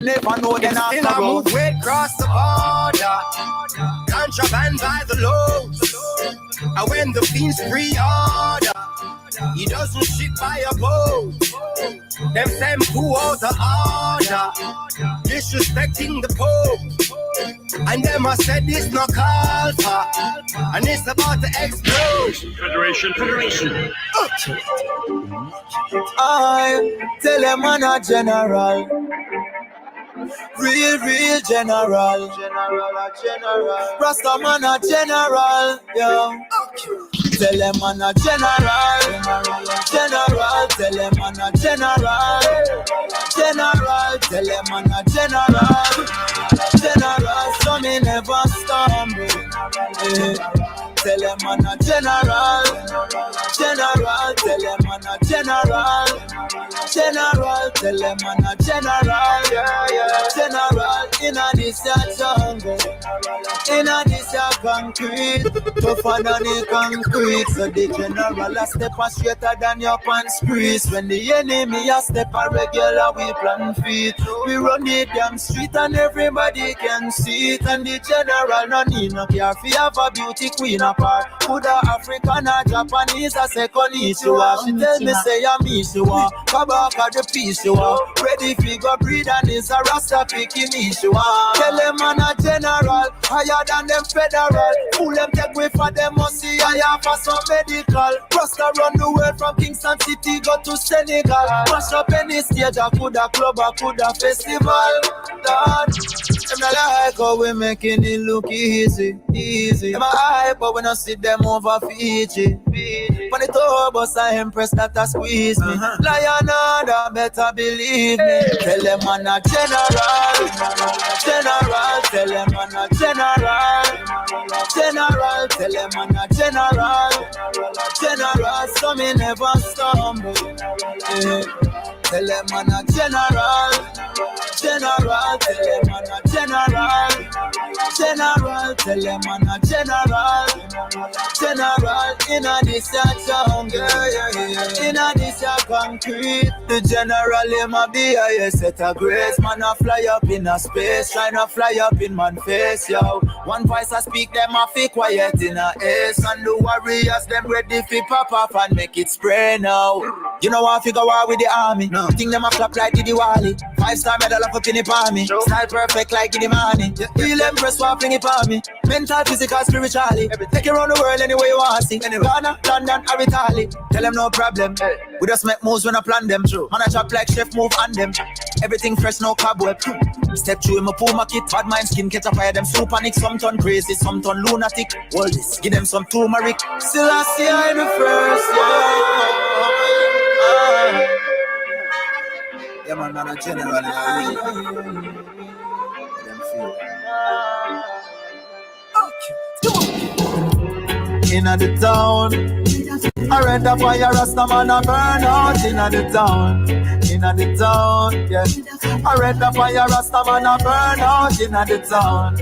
never know then after still a move way across the border. Contraband by the loads. And when the fiends pre-order, he doesn't ship by a boat. Them send who out of order, disrespecting the Pope. And them I said this no call for, and it's about to explode. Federation. I tell them I'm a general. Real general. Rasta man a general, yo. Tell them I'm a general. Tell them I'm a general. Tell them I'm a general. So me never stumble. Tell them I'm a general. Tell them I'm a general. Tell them I'm a general. General in a this jungle, in a this concrete, tougher than the concrete. So the general a step a straighter than your pants crease. When the enemy a step a regular, we plan feet. We run the damn street and everybody can see it. And the general no need no care fi have a beauty queen apart. Coulda African or Japanese a second issue. She tell me say I'm issue. Kabaka the piece you are. Ready fi go breed and is a Rasta picking issue. Tell them I'm a general, higher than them federal. Pull them take way for them must see higher for some medical. Rasta run the world from Kingston City go to Senegal. Mash up any stage, a coulda club, a coulda festival. Lord, them not like how we making it look easy. Them a hype but when I see them over Fiji. When the tour bus I Empras that a squeeze me. Lion order better believe me. Tell them I'm a general. Tell them I'm a general. Tell them I'm a general. So me never stumble. Tell them I'm a general. Tell them I'm a general. Tell them I'm a general. In a this jungle, in a this concrete. The general him a be a set a grace. Man a fly up in a space, trying to fly up in man face, yo. One voice I speak, them a fake quiet in a ace. And the warriors, them ready fi pop up and make it spray now. You know I figure war with the army. No. Think them a clap like the Diwali. 5-star medal of a penny for me. Style perfect like in the money. Feel Empress swapping it for me. Mental, physical, spiritually. Take you around the world any way you want to see. Ghana, London, or Italy. Tell them no problem. We just make moves when I plan them. Man I chop like chef, move on them. Everything fresh, no cobweb. Step through in my Puma kit. Bad mind skin, catch a fire. Them so panic, some turn crazy, some turn lunatic. All this, give them some turmeric. Still I see I the first, yeah, man, a general. Inna the town, I read the fire, Rasta man a burn out. Inna the town, yeah. I read the fire, Rasta man a burn out. Inna the town,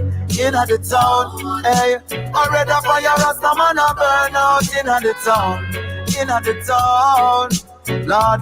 hey. I read the fire, Rasta man a burn out. Inna the town. Lord,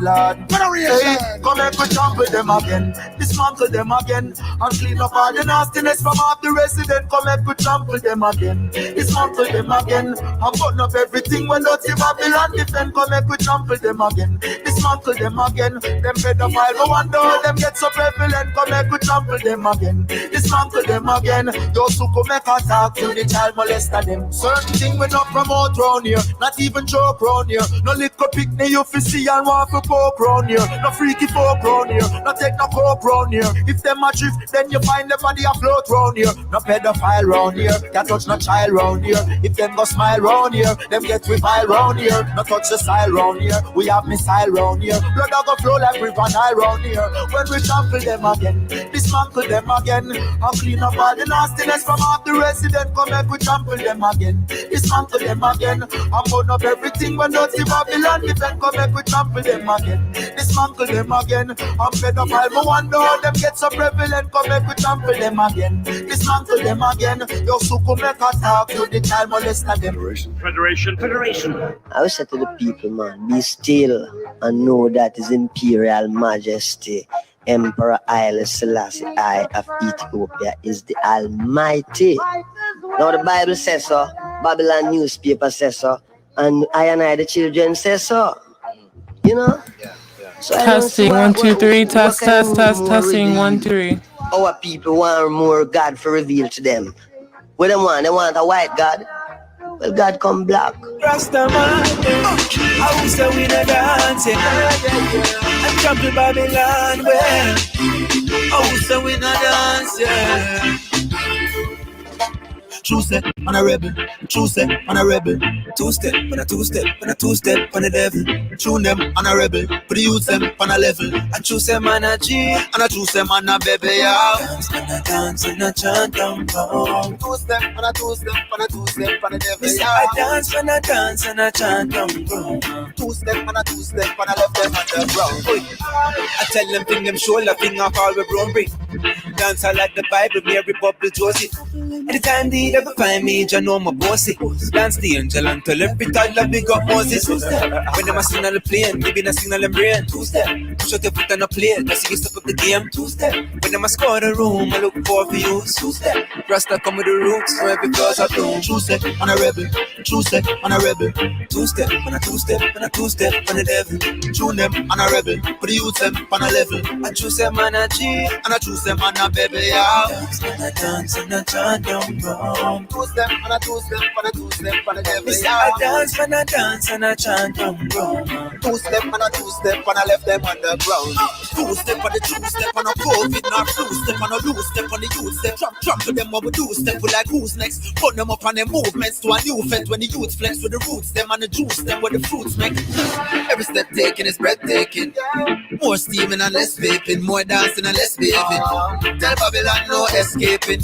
hey, come and trample them again, dismantle them again, and clean up all the nastiness from off the resident. Come and trample them again, dismantle them again, and burn up everything when dirty Babylon defend. Come and trample them again, dismantle them again. Them pedophile go wonder them get so prevalent. Come and trample them again, dismantle them again. Yo, so come and attack to the child molester them. Certain thing we not promote round here, not even joke round here. No little picnic you fi see and want for poke round here. No freaky folk round here, no take no coke round here. If them a drift, then you find them body afloat round here. No pedophile round here, can't touch no child round here. If them go smile round here, them get reviled round here. No touch the style round here, we have missile round here. Blood a go flow like River Nile round here. When we trample them again, dismantle them again, and clean up all the nastiness from off the resident. Come and we trample them again, dismantle them again, and burn up everything when dirty Babylon defend. Come and we trample them again, dismantle them again. I'm pedophile, but wonder how them get so prevalent. Come and we trample them again, dismantle them again. Yo, so come make a talk to the child molester them. Federation. I will say to the people, man, be still and know that His Imperial Majesty Emperor Haile Selassie I of Ethiopia is the Almighty. Now the Bible says so, Babylon newspaper says so, and I the children say so. You know? Yeah. So Testing 1 2 3. Test. Testing 1 3. Our people want more God to reveal to them. What they want? They want a white God. Well, God come black. Rastaman, I will say we not dancing. And trample Babylon, well, I will say we not dancing. True step on a rebel, true step on a rebel. Two-step, on a two-step, on a two-step on the devil. Tune them on a rebel, put the youth them on a level. I choose them on a G, And I choose them on a baby, yeah. dance and I chant them down. Two step on a two-step on a two-step on a devil, Me say yeah. I dance and I dance and I chant them down. Two step on a two-step on a left them on the ground. I tell them thing them shoulder thing off all we brown break. Dance I like the Bible, Mary Bubble Josie. Anytime they ever find me, you know my bossy. Dance the angel and tell every toddler big up Moses. When them a sing on the plane, maybe not sing on the brain. Shut your foot on the plate, that's the step up the game. When them a score the room, I look for you. Rasta come with the roots, so every cause I bloom. True step on a rebel, true step on a rebel. Two-step, on a two-step, on a two-step on the devil. Tune them on a rebel, put the youth them on a level. I choose them on a G, And I choose them on a baby, yeah. dance and I chant them down. Two step on a two-step on a two-step on a devil, Me say yeah. I dance and I dance and I chant them down. Two step on a two-step on a left them on the ground. Two step on the two step on a COVID, not two step on a loose step on the youth step. Trump to them what we do step we like who's next. Put them up on their movements to a new fence when the youth flex with the roots them and the juice them where the fruits make. Every step taken is breathtaking. More steaming and less vaping, more dancing and less behaving. Tell Babylon no escaping.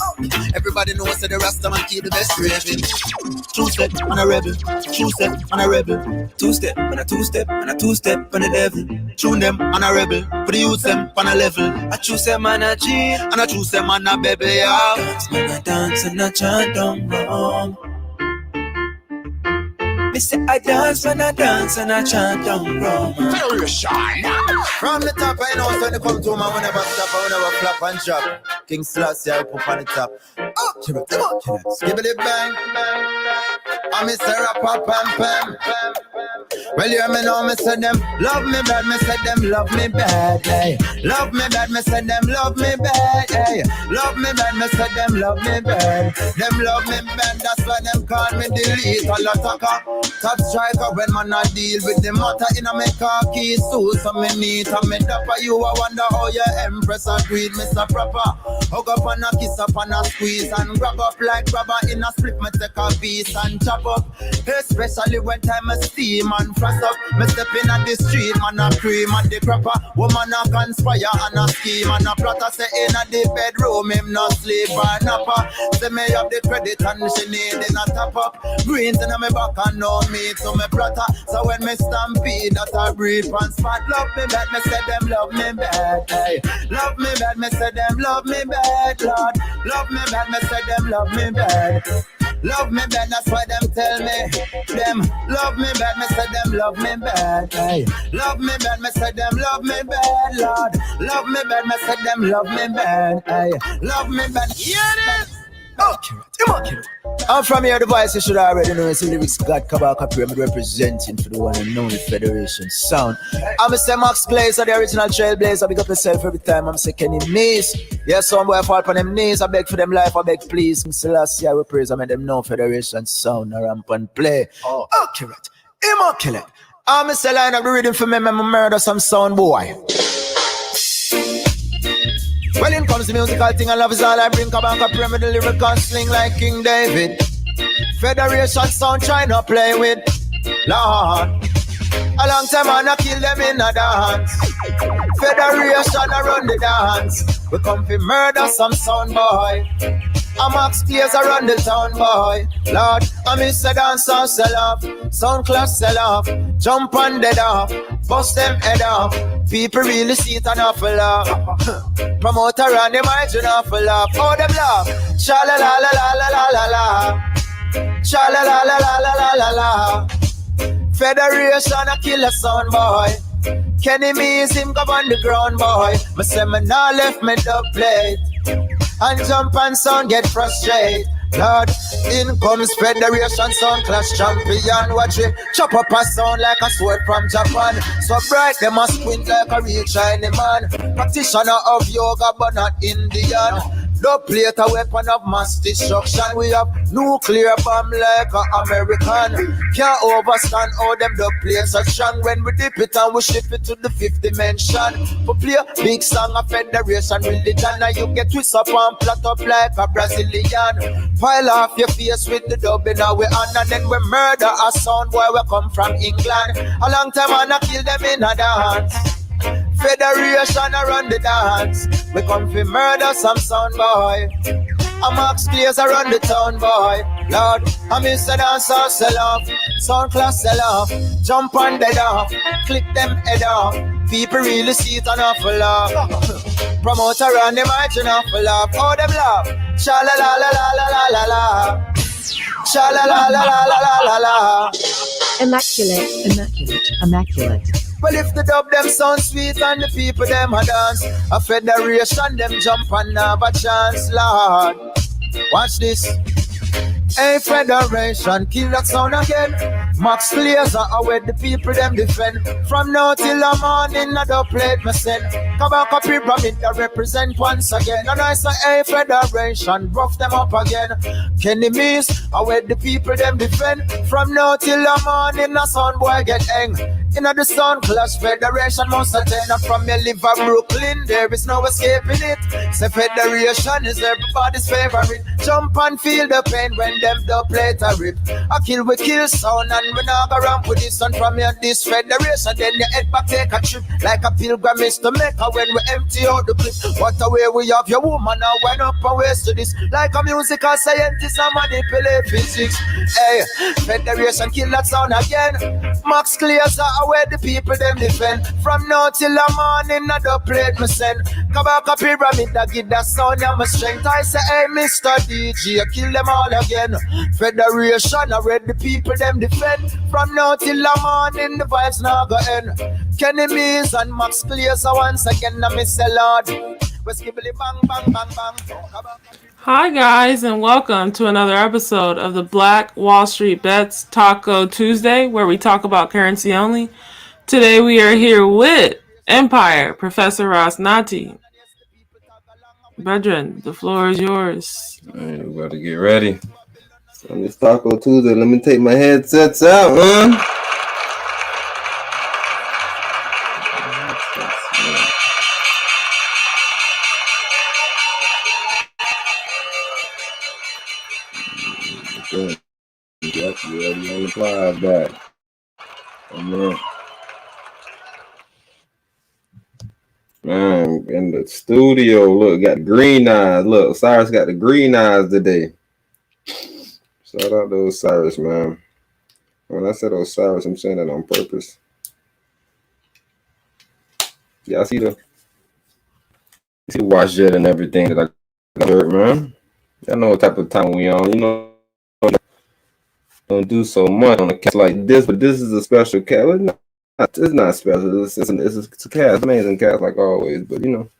Everybody knows that the Rasta man keep the best raving. Two step on a rebel, two step on a rebel. Two-step, on a two-step, on a two-step on the devil. Tune them on a rebel, put the youth them on a level. I choose them on a G, And I choose them on a baby, yeah. dance and I chant them wrong. Me say I dance when I dance and I chant them wrong. From the top, I know when they come to man, we never stop, we never flap and drop. King Selassie, I put on the top. Skibbity bang, I'm Mr. Rapper, pam, pam. Well, you me know, me say them love me bad, me say them love me bad, hey. Love me bad, me say them love me bad, hey. Love me bad, me say them love me bad. Them love me bad, that's why them call me delete a lot of top striker when man I deal with the matter in a me khaki suit. So me neat and me dapper, you I wonder how your Empress agreed, Mr. Proper. Hug up and a kiss up and a squeeze and grab up like rubber in a split, me take a piece and chop up. Especially when time I steam and frost up. Me step in at the street, man a cream at the crapper. Woman a conspire and a scheme and a plotter. Say in at the bedroom, him no sleep or napper. Say me have the credit and she need in a top up. Greens in my back and no meat to me plotter. So when me stampede that I breathe and spot. Love me bad, me say them love me bad, hey. Love me bad, me say them love me bad, Lord. Love me bad, me say them love me bad. Love me bad, that's why them tell me. Them love me bad, me say them love me bad, hey. Love me bad, me say them love me bad, Lord. Love me bad, me say them love me bad, hey. Love me bad. Yeah, Immaculate. I'm from here, the voice you should already know. It's the lyrics God Kabaka Pyramid representing for the one and only Federation Sound. I'm Mr. Max Glazer, the original trailblazer. Big up yourself every time I'm second in knees. Yes, some boy fall on them knees. I beg for them life, I beg please. Selassie, I will praise. I made them know Federation Sound, a ramp and play. Accurate, immaculate. I'm Mr. Line up the reading for me, I'm murder some sound boy. Well, in comes the musical thing, I love is all I bring. Kabaka Pyramid, the lyrical sling like King David. Federation Sound trying to play with Lord. A long time I kill them in a dance. Federation I run the dance. We come for murder some sound boy. I'm Max Players around the town boy. Lord, I miss a dance and sell off. Sound class sell off. Jump on dead off. Bust them head off. People really see it and awful laugh. Promoter on the mic and awful laugh. Oh, them laugh. Sha la la la la la la la la. Sha la la la la la la la la. Federation a killer sound boy. Kenny means him go on the ground, boy. Me say me nah left me dub plate. And jump and sound get frustrated. Lord, in comes Federation Sound Clash champion. Watch it chop up a sound like a sword from Japan. So bright them a squint like a real Chinese man. Practitioner of yoga but not Indian. No plate a weapon of mass destruction. We have nuclear bomb like a American. Can't overstand how them the play so strong. When we dip it and we ship it to the fifth dimension. We play big song of Federation religion. And you get twist up and plot up like a Brazilian. Pile off your face with the dub in our hand. And then we murder a sound boy we come from England. A long time and I kill them in a dance. Federation around the dance. We come fi murder some sound boy. I'm Max Clears around the town boy. Lord, I miss the dance all sell off. Sound class sell off. Jump on dead off. Click them head off. People really see it an awful lot. Promoter on the mic an awful lot. Oh them laugh. Sha la la la la la la la la. Sha la la la la la la la la. Immaculate, immaculate, immaculate. Well, if the dub them sound sweet and the people them a dance, a federation them jump and have a chance, Lord. Watch this. Hey, federation, kill that sound again. Max Laser are where the people them defend. From now till the morning, I don't play it, me send. Kabaka pyramid that represent once again. And I say, hey, federation, rough them up again. Kenny Mees are where the people them defend. From now till the morning, a sound boy get hang. In the Sound Clash, Federation must attend. From your live in Brooklyn, there is no escaping it. Say Federation is everybody's favorite. Jump and feel the pain when them the plate a rip. I kill we kill sound and we not go around with this. And from your this Federation, then your head back take a trip. Like a pilgrimage to Mecca when we empty out the clip. What a way we have your woman now went up and waste to this. Like a musical scientist and manipulate physics. Hey, Federation kill that sound again. Max Clears are where the people them defend. From now till the morning, I don't play it, me send. Kabaka pyramid that give that sound and my strength. I say, hey, Mr. DJ, kill them all again. Federation, I read the people them defend. From now till the morning, the vibes now go end. Kenny Mees and Max Clears are once again, I miss the Lord. We skibbly bang, bang, bang, bang. Hi guys, and welcome to another episode of the Black Wall Street Bets Taco Tuesday, where we talk about currency only. Today we are here with Empire, Professor Ras Natty. Brethren, the floor is yours. All right, we about to get ready. So on this Taco Tuesday, let me take my headsets out, man. Good. Yep, you already on the fly back. Man, in the studio, look, got green eyes. Look, Cyrus got the green eyes today. Shout out to Osiris, man. When I said Osiris, I'm saying that on purpose. Y'all see the wash jet and everything that I got dirt, man. Y'all know what type of time we on. You know, don't do so much on a cast like this, but this is a special cast. It's not special. It's a cast, amazing cast like always. But you know,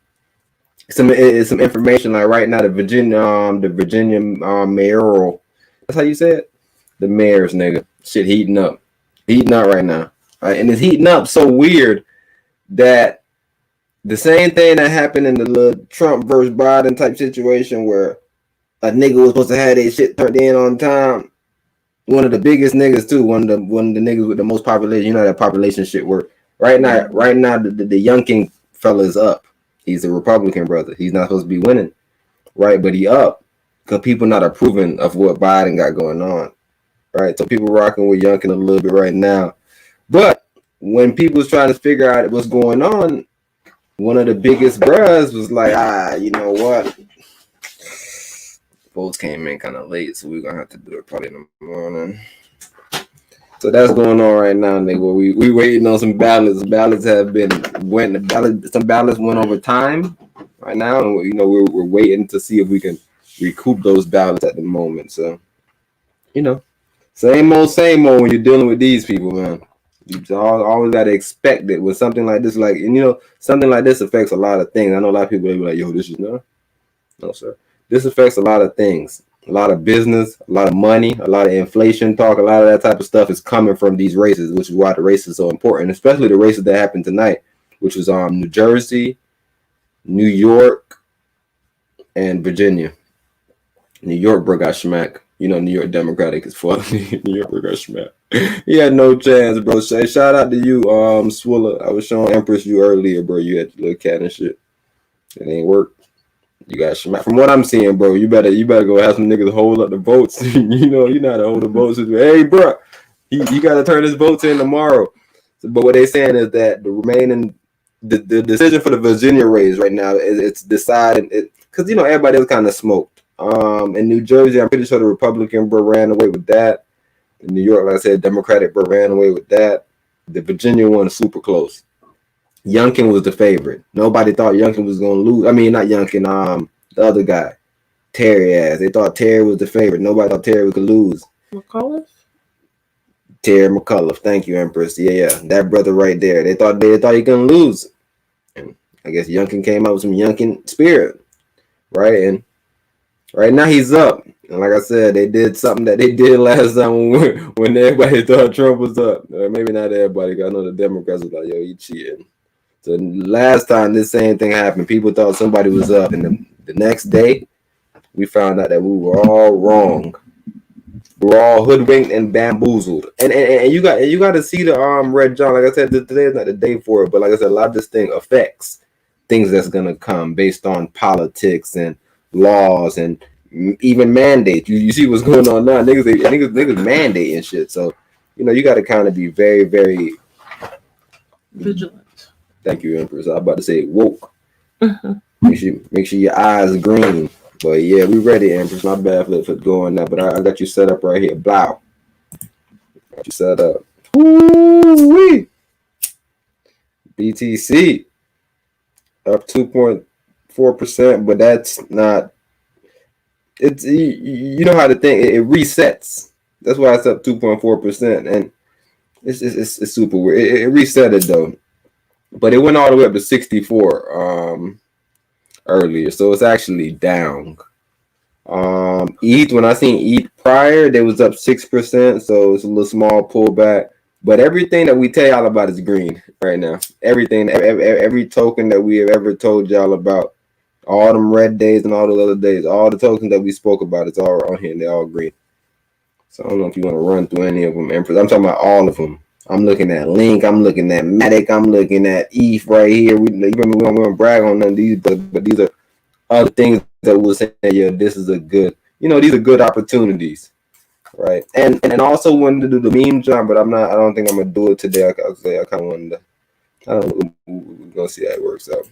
it's some information like right now. The Virginia mayoral. That's how you say it. The mayor's nigga shit heating up right now, right? And it's heating up so weird that the same thing that happened in the little Trump versus Biden type situation where a nigga was supposed to have their shit turned in on time. One of the biggest niggas too. One of the niggas with the most population. You know how that population shit work. Right now, the Youngkin fella is up. He's a Republican brother. He's not supposed to be winning, right? But he up because people not approving of what Biden got going on, right? So people rocking with Youngkin a little bit right now. But when people was trying to figure out what's going on, one of the biggest bros was like, you know what? Votes came in kind of late, so we're gonna have to do it probably in the morning. So that's going on right now, nigga. We waiting on some ballots. Ballots have been some ballots went over time right now, and you know we're waiting to see if we can recoup those ballots at the moment. So, you know, same old when you're dealing with these people, man. You always got to expect it when something like this, like, and something like this affects a lot of things. I know a lot of people will be like, yo, this is no, sir. This affects a lot of things, a lot of business, a lot of money, a lot of inflation talk, a lot of that type of stuff is coming from these races, which is why the race is so important, especially the races that happened tonight, which was New Jersey, New York, and Virginia. New York, bro, got smacked. New York Democratic is fuck. New York, bro, got smacked. He had no chance, bro. Shout out to you, Swilla. I was showing Empress you earlier, bro. You had your little cat and shit. It ain't work. You got smacked. From what I'm seeing, bro, you better go have some niggas hold up the votes. You know how to hold the votes. Hey, bro, you got to turn his votes in tomorrow. But what they saying is that the decision for the Virginia race right now it's decided because everybody was kind of smoked. In New Jersey, I'm pretty sure the Republican bro ran away with that. In New York, like I said, Democratic bro ran away with that. The Virginia one is super close. Youngkin was the favorite. Nobody thought Youngkin was going to lose. I mean, not Youngkin, the other guy, Terry ass. They thought Terry was the favorite. Nobody thought Terry could lose. McCullough? Terry McCullough. Thank you, Empress. Yeah. That brother right there. They thought he couldn't lose. And I guess Youngkin came out with some Youngkin spirit, right? And right now he's up. And like I said, they did something that they did last time when everybody thought Trump was up. Maybe not everybody. I know the Democrats was like, yo, he cheating. So last time this same thing happened, people thought somebody was up. And the next day, we found out that we were all wrong. We were all hoodwinked and bamboozled. And you got to see the Red John. Like I said, today is not the day for it. But like I said, a lot of this thing affects things that's going to come based on politics and laws and even mandates. You see what's going on now. Niggas mandating shit. So, you got to kind of be very, very vigilant. Thank you, Empress. I was about to say woke. Make sure your eyes green. But yeah, we ready, Empress. My bad for going now, but I got you set up right here. Blow. Got you set up. Woo-wee. BTC up 2.4%, but that's not. It's you know how to think. It resets. That's why it's up 2.4%, and it's super weird. It reset it though. But it went all the way up to 64 earlier, so it's actually down. ETH, when I seen ETH prior, they was up 6%, so it's a little small pullback. But everything that we tell y'all about is green right now. Everything, every token that we have ever told y'all about, all them red days and all those other days, all the tokens that we spoke about, it's all on here, and they're all green. So I don't know if you want to run through any of them, Empress. I'm talking about all of them. I'm looking at Link. I'm looking at Matic. I'm looking at ETH right here. We don't brag on none of these, but these are other things that we'll say, yeah, this is a good, these are good opportunities, right? And also wanted to do the meme jump, but I don't think I'm gonna do it today. I kind of wanted to. I don't know. We're gonna see how it works out.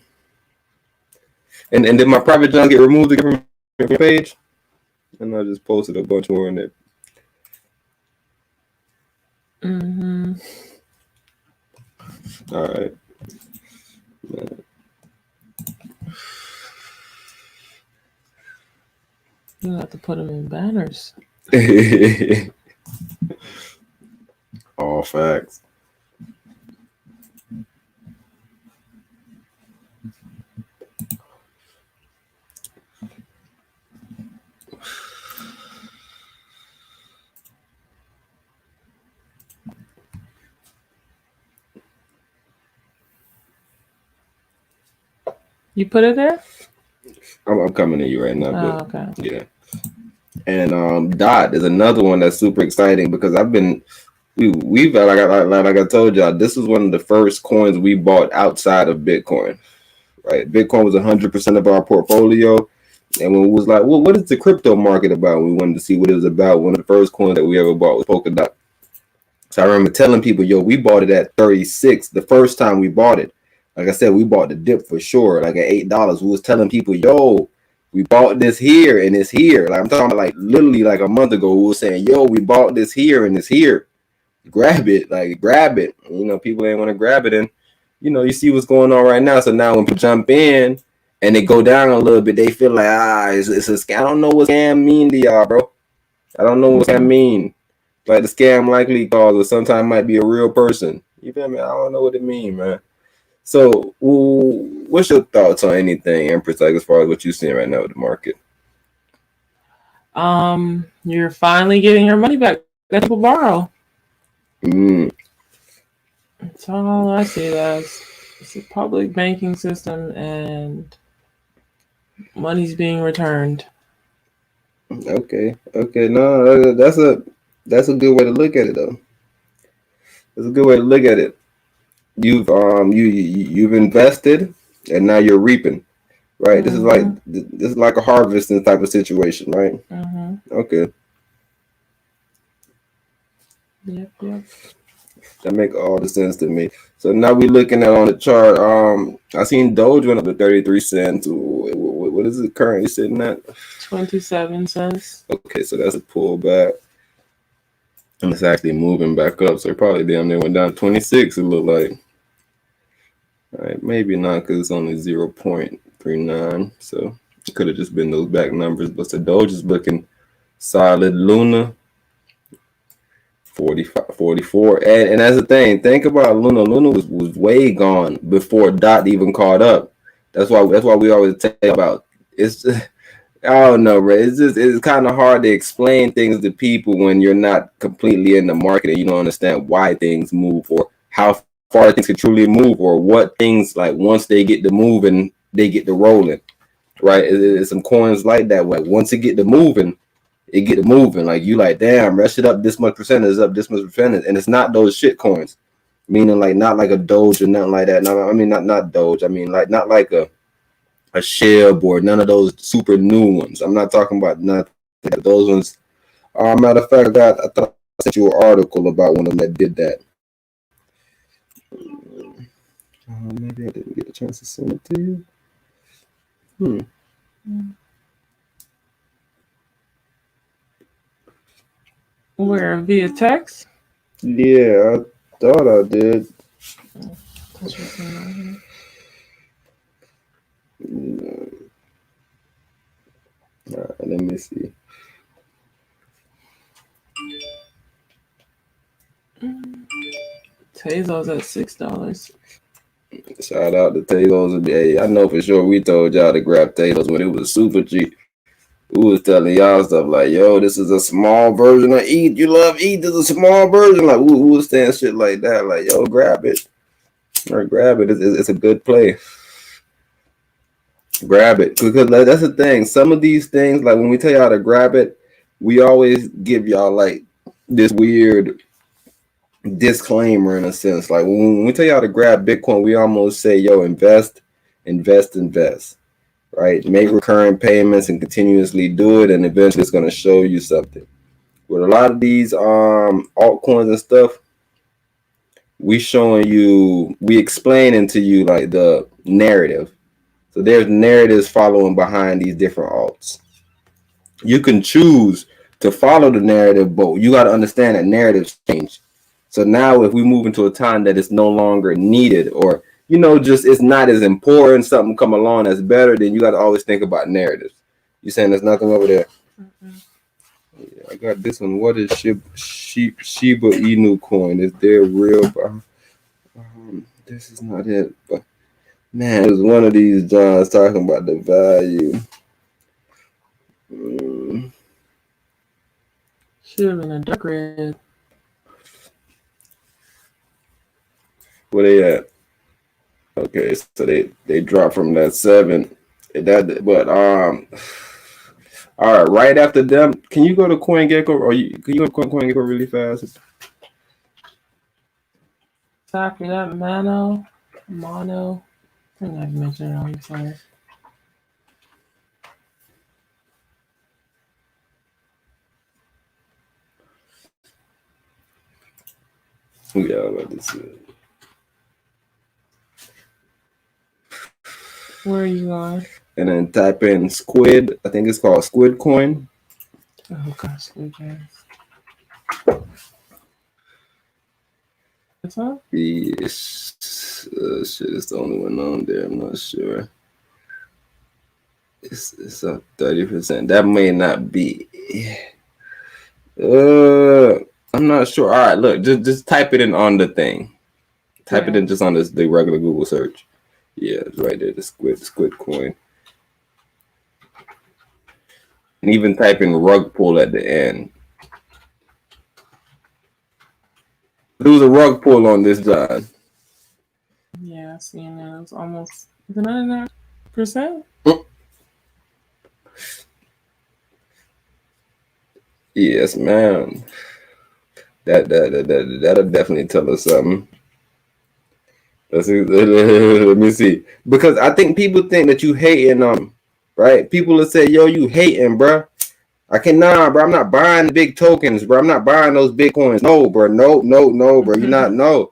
And did my private jump get removed again from your page? And I just posted a bunch more in there. Mm-hmm. All right. You have to put them in banners. All facts. You put it there? I'm coming to you right now. Oh, okay. Yeah. And DOT is another one that's super exciting because we've like I told y'all, this was one of the first coins we bought outside of Bitcoin. Right? Bitcoin was 100% of our portfolio. And when we was like, well, what is the crypto market about? We wanted to see what it was about. One of the first coins that we ever bought was Polkadot. So I remember telling people, yo, we bought it at 36 the first time we bought it. Like I said, we bought the dip for sure, like at $8. We was telling people, yo, we bought this here and it's here. Like I'm talking about like literally like a month ago, we were saying, yo, we bought this here and it's here. Grab it, like grab it. People ain't want to grab it. And, you see what's going on right now. So now when people jump in and they go down a little bit, they feel like, it's a scam. I don't know what scam mean to y'all, bro. I don't know what scam mean. Like the scam likely calls, or sometimes might be a real person. You feel me? I don't know what it means, man. So, what's your thoughts on anything, Empress, like as far as what you're seeing right now with the market? You're finally getting your money back that people borrow. That's all I see it as. It's a public banking system and money's being returned. Okay. No, that's a good way to look at it, though. That's a good way to look at it. You've invested, and now you're reaping, right? Mm-hmm. This is like a harvesting type of situation, right? Mm-hmm. Okay. Yep. That make all the sense to me. So now we're looking at on the chart. I seen Doge went up to 33 cents. What is it currently sitting at? 27 cents. Okay, so that's a pullback. And it's actually moving back up. So it probably damn near went down to 26, it looked like. All right, maybe not because it's only 0.39. So it could have just been those back numbers. But the Doge is looking solid. Luna 45, 44. And that's the thing. Think about Luna. Luna was way gone before DOT even caught up. That's why we always tell about. It's just, I don't know, bro. It's kind of hard to explain things to people when you're not completely in the market and you don't understand why things move or how far things can truly move or what things, like, once they get to moving, they get to rolling, right? It's some coins like that. Like, once it get to moving, it get to moving. Like, you like, damn, rush it up this much percentage, up this much percentage. And it's not those shit coins. Meaning, like, not like a Doge or nothing like that. No, I mean, not Doge. I mean, like, not like a Shib or none of those super new ones. I'm not talking about nothing. Those ones. Matter of fact, I thought I sent you an article about one of them that did that. Maybe I didn't get a chance to send it to you. Where, via text? Yeah, I thought I did. Let me see. Tezos at $6. Shout out to Tezos. Hey, I know for sure we told y'all to grab Tezos when it was super cheap. We was telling y'all stuff like, yo, this is a small version of ETH. You love ETH. This is a small version. Like, we was saying shit like that. Like, yo, grab it. Or grab it. It's a good play. Grab it. Because that's the thing. Some of these things, like when we tell y'all to grab it, we always give y'all like this weird disclaimer in a sense. Like when we tell y'all to grab Bitcoin, we almost say, yo, invest. Right? Make recurring payments and continuously do it, and eventually it's going to show you something. With a lot of these altcoins and stuff, we explaining to you like the narrative. So there's narratives following behind these different alts. You can choose to follow the narrative, but you got to understand that narratives change. So now if we move into a time that it's no longer needed, or just it's not as important, something come along that's better, then you got to always think about narratives. You saying there's nothing over there? Yeah, I got this one. What is Shiba Inu coin? Is there real? This is not it. But man, it was one of these Johns talking about the value. Should have been a dark red. Where they at? Okay, so they dropped from that 7. All right, right after them, can you go to CoinGecko, or can you go to CoinGecko really fast? After that, Mono. I think I've mentioned it on somewhere. Yeah, about to see it. Where are you going? And then type in Squid. I think it's called Squid coin. Oh gosh, Squid coin. What's up? Yes. Shit, it's the only one on there. I'm not sure. It's up 30%. That may not be. I'm I'm not sure. All right, look, just type it in on the thing. Type it in just on the regular Google search. Yeah, it's right there, the Squid coin. And even type in rug pull at the end. There was a rug pull on this, John. Yeah, CNN is almost 99%. Yes, ma'am. That'll definitely tell us something. Let me see. Because I think people think that you hating right? People will say, yo, you hating, bro. Bro. I'm not buying big tokens, bro. I'm not buying those Bitcoins. No, bro. No, bro. You're not. No.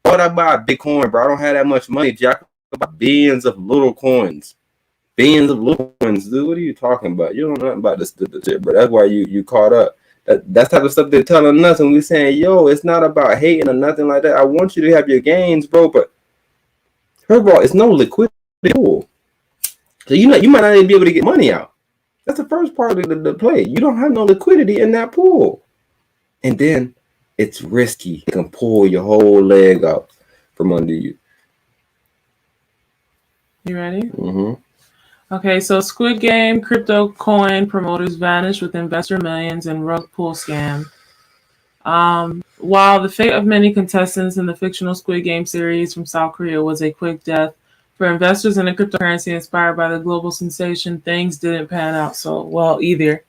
Why would I buy Bitcoin, bro? I don't have that much money. Jack, about billions of little coins. Billions of little coins, dude. What are you talking about? You don't know nothing about this shit, bro. That's why you caught up. That's type of stuff they're telling us, and we're saying, yo, it's not about hating or nothing like that. I want you to have your gains, bro. But first of all, it's no liquidity pool. So you might not even be able to get money out. That's the first part of the play. You don't have no liquidity in that pool. And then it's risky. It can pull your whole leg out from under you. You ready? Mm-hmm. Okay, so Squid Game crypto coin promoters vanished with investor millions in rug pull scam. While the fate of many contestants in the fictional Squid Game series from South Korea was a quick death, for investors in a cryptocurrency inspired by the global sensation, things didn't pan out so well either.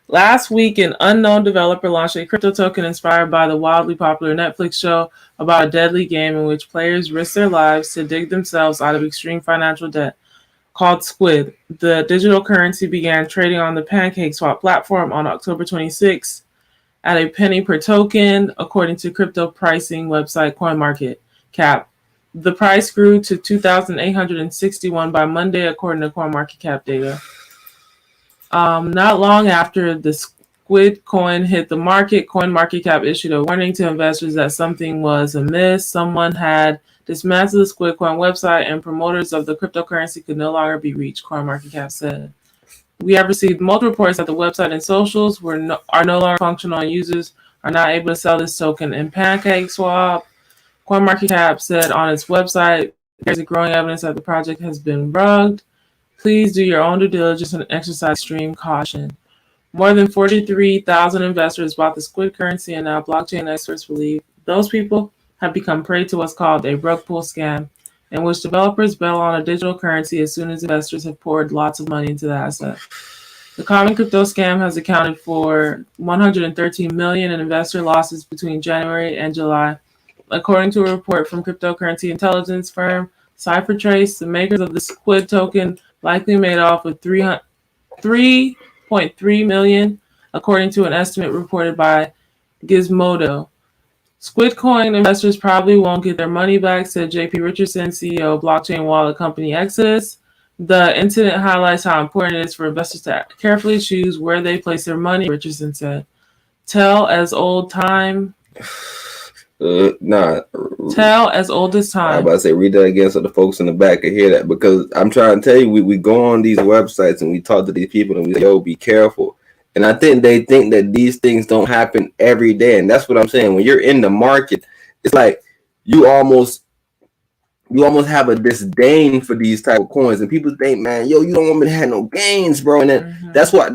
Last week, an unknown developer launched a crypto token inspired by the wildly popular Netflix show about a deadly game in which players risk their lives to dig themselves out of extreme financial debt, called Squid. The digital currency began trading on the PancakeSwap platform on October 26 at a penny per token, according to crypto pricing website CoinMarketCap. The price grew to 2,861 by Monday, according to CoinMarketCap data. Not long after the Squid coin hit the market, CoinMarketCap issued a warning to investors that something was amiss. Someone had dismantled the Squid coin website, and promoters of the cryptocurrency could no longer be reached, CoinMarketCap said. We have received multiple reports that the website and socials are no longer functional, and users are not able to sell this token in PancakeSwap. CoinMarketCap said on its website, there's a growing evidence that the project has been rugged. Please do your own due diligence and exercise extreme caution. More than 43,000 investors bought the Squid currency, and now blockchain experts believe those people have become prey to what's called a rug pull scam, in which developers bail on a digital currency as soon as investors have poured lots of money into the asset. The common crypto scam has accounted for $113 million in investor losses between January and July. According to a report from cryptocurrency intelligence firm CipherTrace, the makers of the Squid token likely made off with $3.3 million, according to an estimate reported by Gizmodo. Squid coin investors probably won't get their money back, said JP Richardson, CEO of blockchain wallet company Exodus. The incident highlights how important it is for investors to carefully choose where they place their money, Richardson said. Tell as old as time. Tell as old as time. I was about to say, read that again so the folks in the back can hear that, because I'm trying to tell you, we go on these websites and we talk to these people and we say, yo, be careful. And I think they think that these things don't happen every day. And that's what I'm saying. When you're in the market, it's like you almost have a disdain for these type of coins. And people think, man, yo, you don't want me to have no gains, bro. And then that's why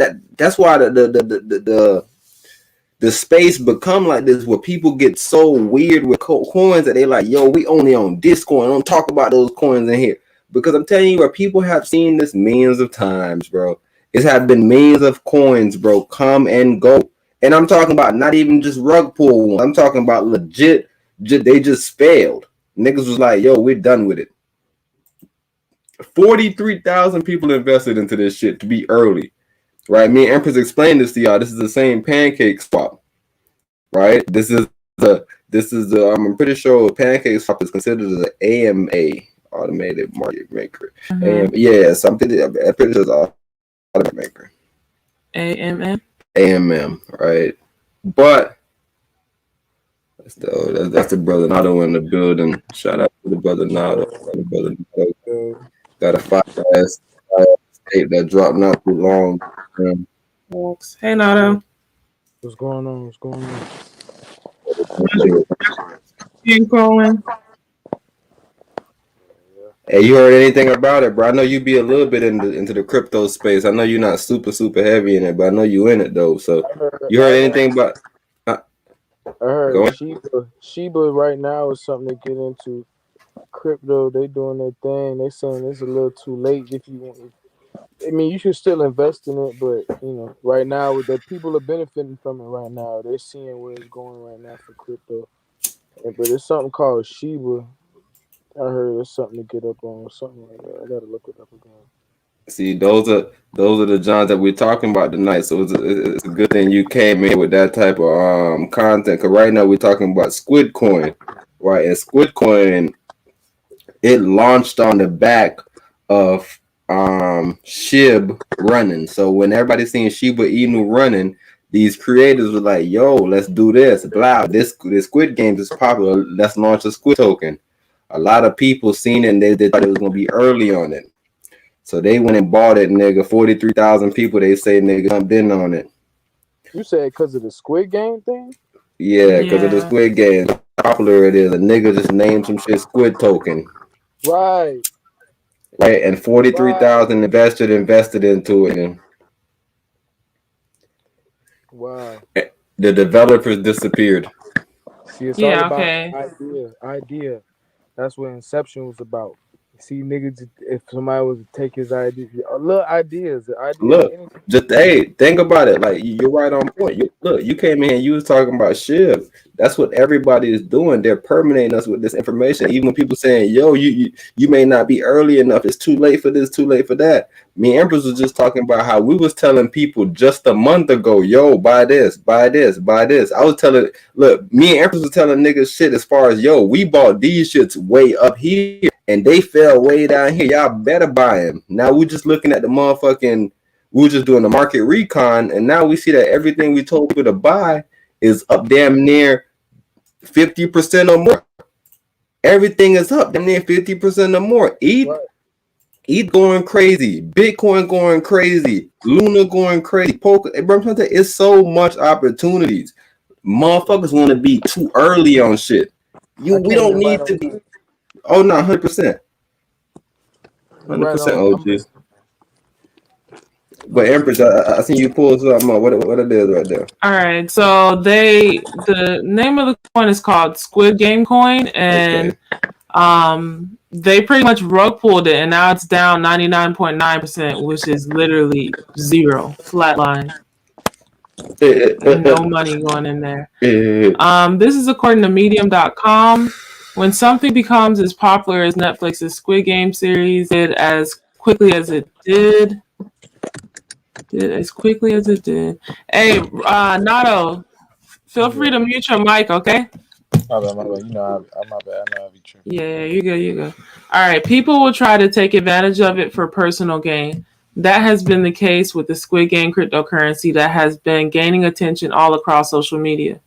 the space become like this, where people get so weird with coins that they like, yo, we only own this coin. Don't talk about those coins in here. Because I'm telling you, where people have seen this millions of times, bro. It's have been millions of coins, bro, come and go. And I'm talking about not even just rug pull ones. I'm talking about legit, they just failed. Niggas was like, yo, we're done with it. 43,000 people invested into this shit to be early. Right, me and Empras explained this to y'all. This is the same PancakeSwap, right? This is the I'm pretty sure PancakeSwap is considered an AMA, automated market maker. Yeah, something. I'm pretty sure it's automated maker. AMM, right? But that's the brother Noddo in the building. Shout out to the brother Noddo. Got a fire ass tape that dropped not too long. Hey, Noddo. What's going on? What's going on? Colin. Hey, you heard anything about it, bro? I know you be a little bit into the crypto space. I know you're not super heavy in it, but I know you in it though. So you heard anything about? I heard Shiba right now is something to get into. Crypto, they doing their thing. They saying it's a little too late if you want. I mean, you should still invest in it, but you know, right now the people are benefiting from it right now. They're seeing where it's going right now for crypto. But it's something called Shiba. I heard it's something to get up on, something like that. I gotta look it up again. See, those are the Johns that we're talking about tonight. So it's a good thing you came in with that type of content. Cause right now we're talking about Squid Coin, right? And Squid Coin, it launched on the back of SHIB running. So when everybody's seeing Shiba Inu running, these creators were like, "Yo, let's do this! Blah, this Squid Games is popular. Let's launch a Squid token." A lot of people seen it and they thought it was gonna be early on it. So they went and bought it, nigga. 43,000 people, they say, nigga, jumped in on it. You said because of the Squid Game thing? Yeah, because of the Squid Game. How popular it is. A nigga just named some shit Squid token. Right. Right, and 43,000 invested into it. And wow. The developers disappeared. See, it's all about idea. That's what Inception was about. See, niggas, if somebody was to take his idea, little ideas. Look, just think about it. Like, you're right on point. You came in here, you was talking about SHIB. That's what everybody is doing. They're permeating us with this information. Even when people saying, "Yo, you may not be early enough. It's too late for this, too late for that." Me and Empras was just talking about how we was telling people just a month ago, "Yo, buy this, buy this, buy this." I was telling, look, me and Empras was telling niggas shit as far as, "Yo, we bought these shits way up here and they fell way down here. Y'all better buy them." Now we just looking at the motherfucking. We were just doing the market recon, and now we see that everything we told people to buy is up damn near 50% or more. Everything is up damn near 50% or more. ETH going crazy, Bitcoin going crazy, Luna going crazy, Poker. It's so much opportunities. Motherfuckers want to be too early on shit. We don't need to be. Oh no, 100%. 100% OG. But Empress, I see you pull something up. What it is right there? All right, so the name of the coin is called Squid Game Coin, and they pretty much rug pulled it, and now it's down 99.9%, which is literally zero, flatline. No money going in there. This is according to Medium.com. When something becomes as popular as Netflix's Squid Game series did as quickly as it did. Hey, Noddo, feel free to mute your mic, okay? My bad. You know, I'm my bad. I know I'll be tripping. Yeah, you good. All right, people will try to take advantage of it for personal gain. That has been the case with the Squid Game cryptocurrency that has been gaining attention all across social media.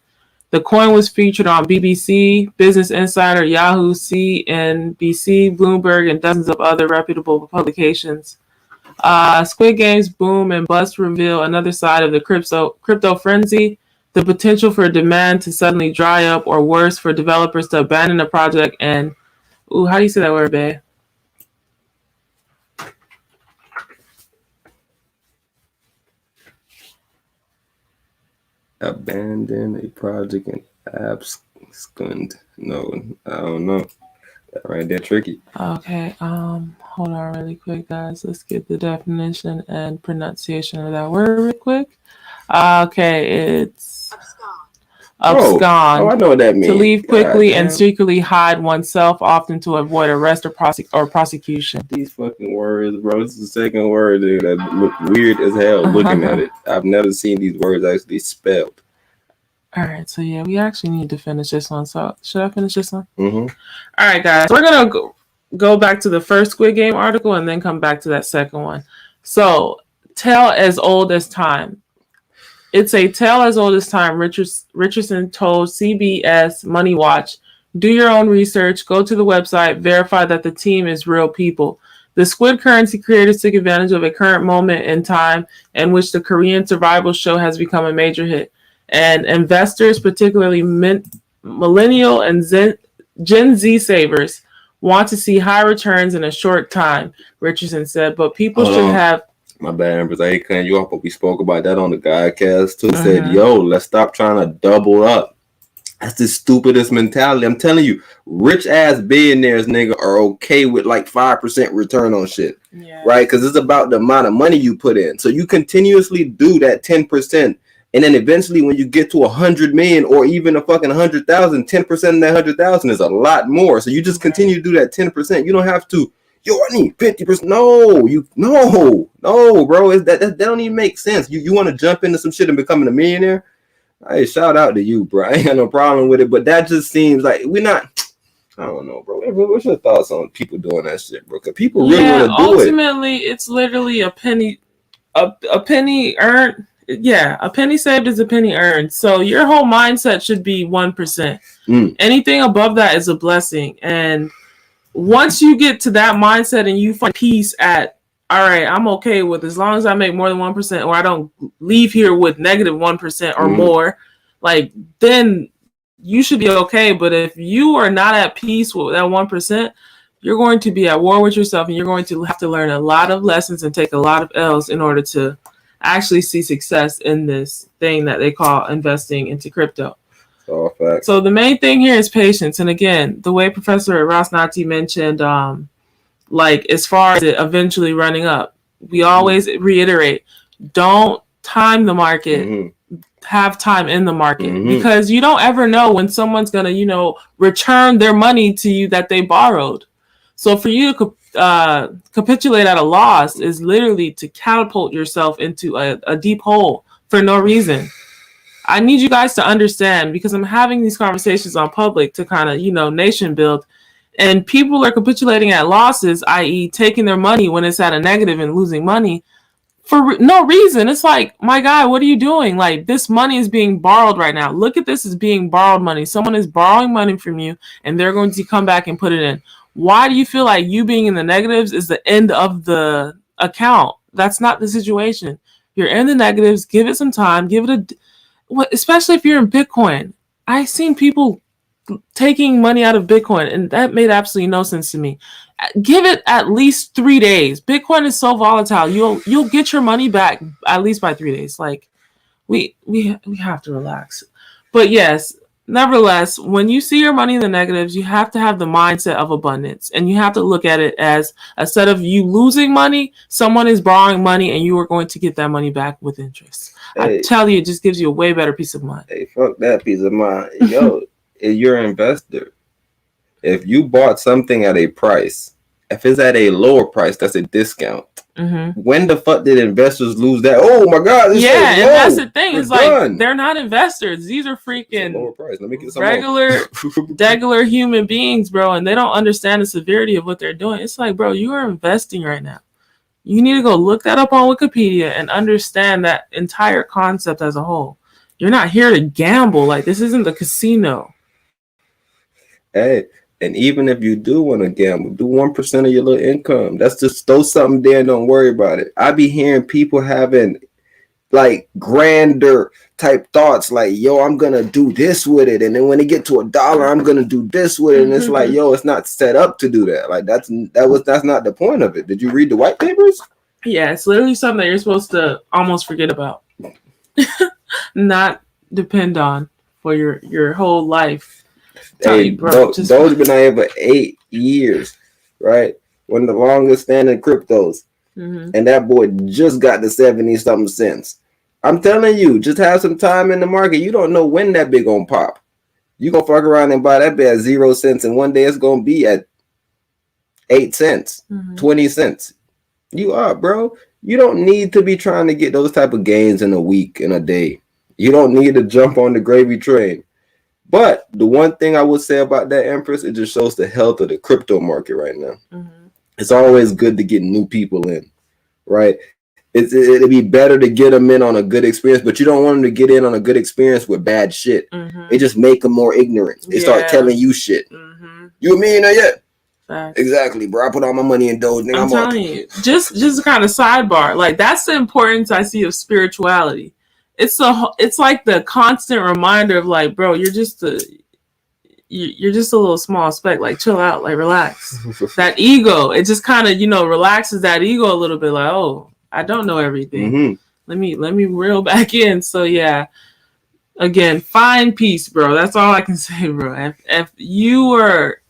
The coin was featured on BBC, Business Insider, Yahoo, CNBC, Bloomberg, and dozens of other reputable publications. Squid Game's boom and bust reveal another side of the crypto frenzy, the potential for demand to suddenly dry up, or worse, for developers to abandon a project and, how do you say that word, babe? Abandon a project and abscond. No, I don't know. That right there, tricky. Okay, hold on really quick, guys. Let's get the definition and pronunciation of that word real quick. Okay, it's abscond. Oh, I know what that means. To leave quickly and secretly hide oneself, often to avoid arrest or prosecution. These fucking words, bro. This is the second word that look weird as hell looking at it. I've never seen these words actually spelled. All right, so yeah, we actually need to finish this one. So should I finish this one? Mm-hmm. All right, guys, we're gonna go back to the first Squid Game article and then come back to that second one. So, tale as old as time. It's a tale as old as time. Richardson told CBS Money Watch, "Do your own research. Go to the website. Verify that the team is real people." The Squid currency creators took advantage of a current moment in time in which the Korean survival show has become a major hit. And investors, particularly millennial and Gen Z savers, want to see high returns in a short time, Richardson said, but people should have... My bad, Empras. I ain't cutting you off, but we spoke about that on the GODCAST too. Said, yo, let's stop trying to double up. That's the stupidest mentality. I'm telling you, rich ass billionaires, nigga, are okay with like 5% return on shit, right? Because it's about the amount of money you put in. So you continuously do that 10%, and then eventually, when you get to 100 million or even a fucking 100,000, 10% of that 100,000 is a lot more. So you just continue to do that 10%. You don't have to. Yo, I need 50%. No, bro. That don't even make sense. You want to jump into some shit and becoming a millionaire? Hey, shout out to you, bro. I ain't got no problem with it, but that just seems like we're not. I don't know, bro. What's your thoughts on people doing that shit, bro? Because people really want to do it. Ultimately, it's literally a penny earned. Yeah, a penny saved is a penny earned. So your whole mindset should be 1%. Anything above that is a blessing, and once you get to that mindset and you find peace at, all right, I'm okay with as long as I make more than 1% or I don't leave here with negative 1% or more, like, then you should be okay. But if you are not at peace with that 1%, you're going to be at war with yourself, and you're going to have to learn a lot of lessons and take a lot of L's in order to actually see success in this thing that they call investing into crypto. So the main thing here is patience. And again, the way Professor Ras Natty mentioned, like as far as it eventually running up, we always reiterate, don't time the market, have time in the market, because you don't ever know when someone's going to, return their money to you that they borrowed. So for you to capitulate at a loss is literally to catapult yourself into a deep hole for no reason. I need you guys to understand, because I'm having these conversations on public to kind of, nation build, and people are capitulating at losses, i.e. taking their money when it's at a negative and losing money for no reason. It's like, my guy, what are you doing? Like, this money is being borrowed right now. Look at this as being borrowed money. Someone is borrowing money from you and they're going to come back and put it in. Why do you feel like you being in the negatives is the end of the account? That's not the situation. You're in the negatives. Give it some time. Give it especially if you're in Bitcoin. I've seen people taking money out of Bitcoin, and that made absolutely no sense to me. Give it at least 3 days. Bitcoin is so volatile. You'll get your money back at least by 3 days. Like, we have to relax. But yes, nevertheless, when you see your money in the negatives, you have to have the mindset of abundance, and you have to look at it as, instead of you losing money, someone is borrowing money and you are going to get that money back with interest. Hey, I tell you, it just gives you a way better peace of mind. Hey, fuck that peace of mind. Yo, if you're an investor, if you bought something at a price, if it's at a lower price, that's a discount. When the fuck did investors lose that? Oh my God! This and that's the thing. It's like, they're not investors. These are freaking lower price. Let me get some regular human beings, bro, and they don't understand the severity of what they're doing. It's like, bro, you are investing right now. You need to go look that up on Wikipedia and understand that entire concept as a whole. You're not here to gamble. Like, this isn't the casino. Hey, and even if you do want to gamble, do 1% of your little income. That's just throw something there and don't worry about it. I be hearing people having like grander type thoughts, like, yo, I'm gonna do this with it, and then when they get to $1, I'm gonna do this with it, and it's like, yo, it's not set up to do that. Like, that's not the point of it. Did you read the white papers? Yeah, it's literally something that you're supposed to almost forget about, not depend on for your whole life. Hey, bro, those been out here for 8 years, right? One of the longest standing cryptos, and that boy just got to 70-something cents. I'm telling you, just have some time in the market. You don't know when that big gonna pop. You gonna fuck around and buy that bit at 0 cents, and one day it's gonna be at 8 cents, 20 cents. You are, bro. You don't need to be trying to get those type of gains in a week, in a day. You don't need to jump on the gravy train. But the one thing I would say about that, Empress, it just shows the health of the crypto market right now. It's always good to get new people in, right? It'd be better to get them in on a good experience, but you don't want them to get in on a good experience with bad shit. It just make them more ignorant. They start telling you shit. You a millionaire yet? Facts. Exactly, bro. I put all my money in Doge. Nigga, I'm telling you, just kind of sidebar. Like, that's the importance I see of spirituality. it's like the constant reminder of like, bro, you're just a little small speck. Like, chill out, like, relax. That ego, it just kind of, relaxes that ego a little bit. Like, oh, I don't know everything. Let me reel back in. So yeah, again, find peace, bro. That's all I can say, bro. If you are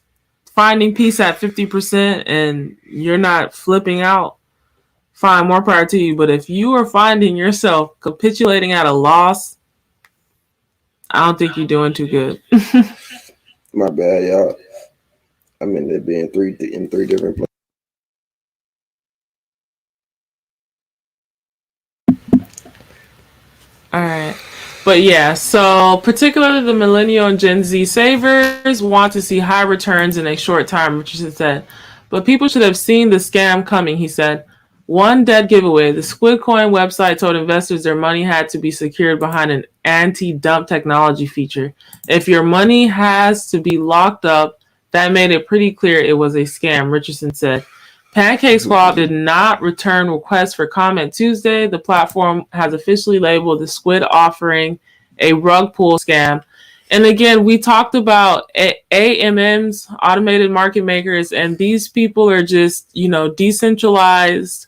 finding peace at 50% and you're not flipping out, fine, more power to you. But if you are finding yourself capitulating at a loss, I don't think you're doing too good. My bad, y'all. I mean, they'd be in three different places. All right. But yeah, so particularly the millennial and Gen Z savers want to see high returns in a short time, Richardson said. But people should have seen the scam coming, he said. One dead giveaway. The Squid coin website told investors their money had to be secured behind an anti-dump technology feature. If your money has to be locked up, that made it pretty clear it was a scam, Richardson said. PancakeSwap did not return requests for comment Tuesday. The platform has officially labeled the Squid offering a rug pull scam. And again, we talked about AMMs, automated market makers, and these people are just, decentralized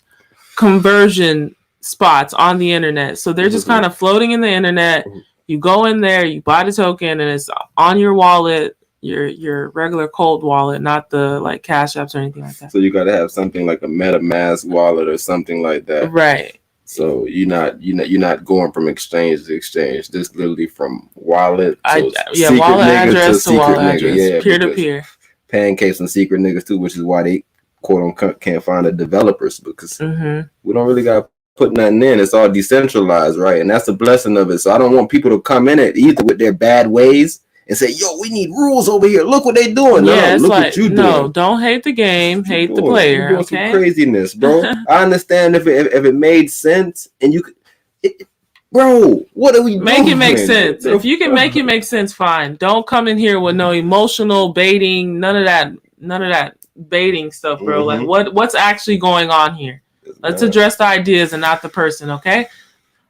conversion spots on the internet. So they're just kind of floating in the internet. You go in there, you buy the token, and it's on your wallet. Your regular cold wallet, not the like Cash Apps or anything like that. So you got to have something like a MetaMask wallet or something like that, right? So you're not going from exchange to exchange. This literally from wallet to wallet address to wallet address, peer to peer. Pancakes and secret niggas too, which is why they quote unquote can't find the developers because we don't really got to put nothing in. It's all decentralized, right? And that's the blessing of it. So I don't want people to come in it either with their bad ways and say, yo, we need rules over here. Look what they doing. Yeah, look what you doing. No, don't hate the game, hate the player. You're doing some craziness, bro. I understand if it made sense and you could, bro, what are we doing? Make it make sense. If you can make it make sense, fine. Don't come in here with no emotional baiting, none of that baiting stuff, bro. Like what's actually going on here? Let's address the ideas and not the person, okay?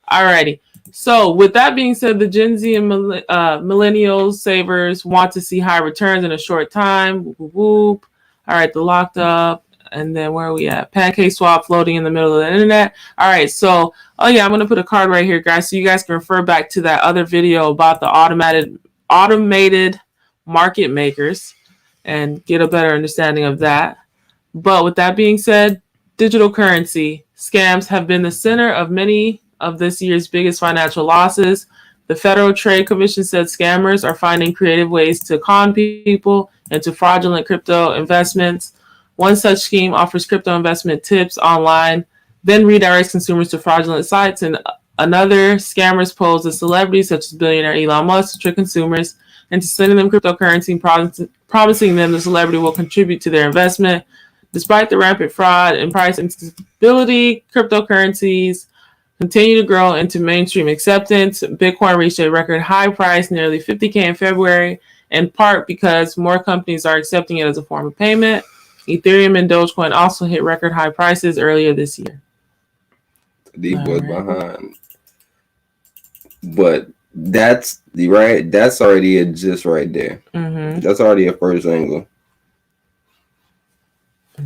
Alrighty. So with that being said, the Gen Z and millennials savers want to see high returns in a short time. Whoop, whoop, whoop. All right, the locked up. And then where are we at? PancakeSwap floating in the middle of the internet. All right, so, I'm going to put a card right here, guys, so you guys can refer back to that other video about the automated market makers and get a better understanding of that. But with that being said, digital currency scams have been the center of many of this year's biggest financial losses. The Federal Trade Commission said scammers are finding creative ways to con people into fraudulent crypto investments. One such scheme offers crypto investment tips online, then redirects consumers to fraudulent sites. And another, scammers pose as celebrities such as billionaire Elon Musk to trick consumers into sending them cryptocurrency, promising them the celebrity will contribute to their investment. Despite the rampant fraud and price instability, cryptocurrencies continue to grow into mainstream acceptance. Bitcoin reached a record high price, nearly $50,000 in February, in part because more companies are accepting it as a form of payment. Ethereum and Dogecoin also hit record high prices earlier this year. These was behind. But that's already a gist right there. That's already a first angle.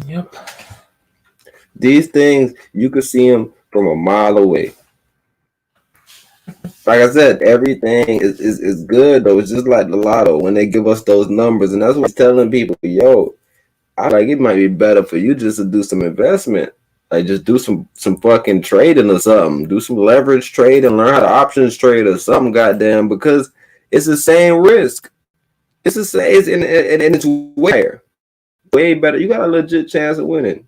Yep. These things, you could see them from a mile away. Like I said, everything is good though. It's just like the lotto when they give us those numbers, and that's what I'm telling people. Yo, it might be better for you just to do some investment, like just do some fucking trading or something. Do some leverage trade and learn how to options trade or something, goddamn, because it's the same risk. It's the same, and it's way better. You got a legit chance of winning.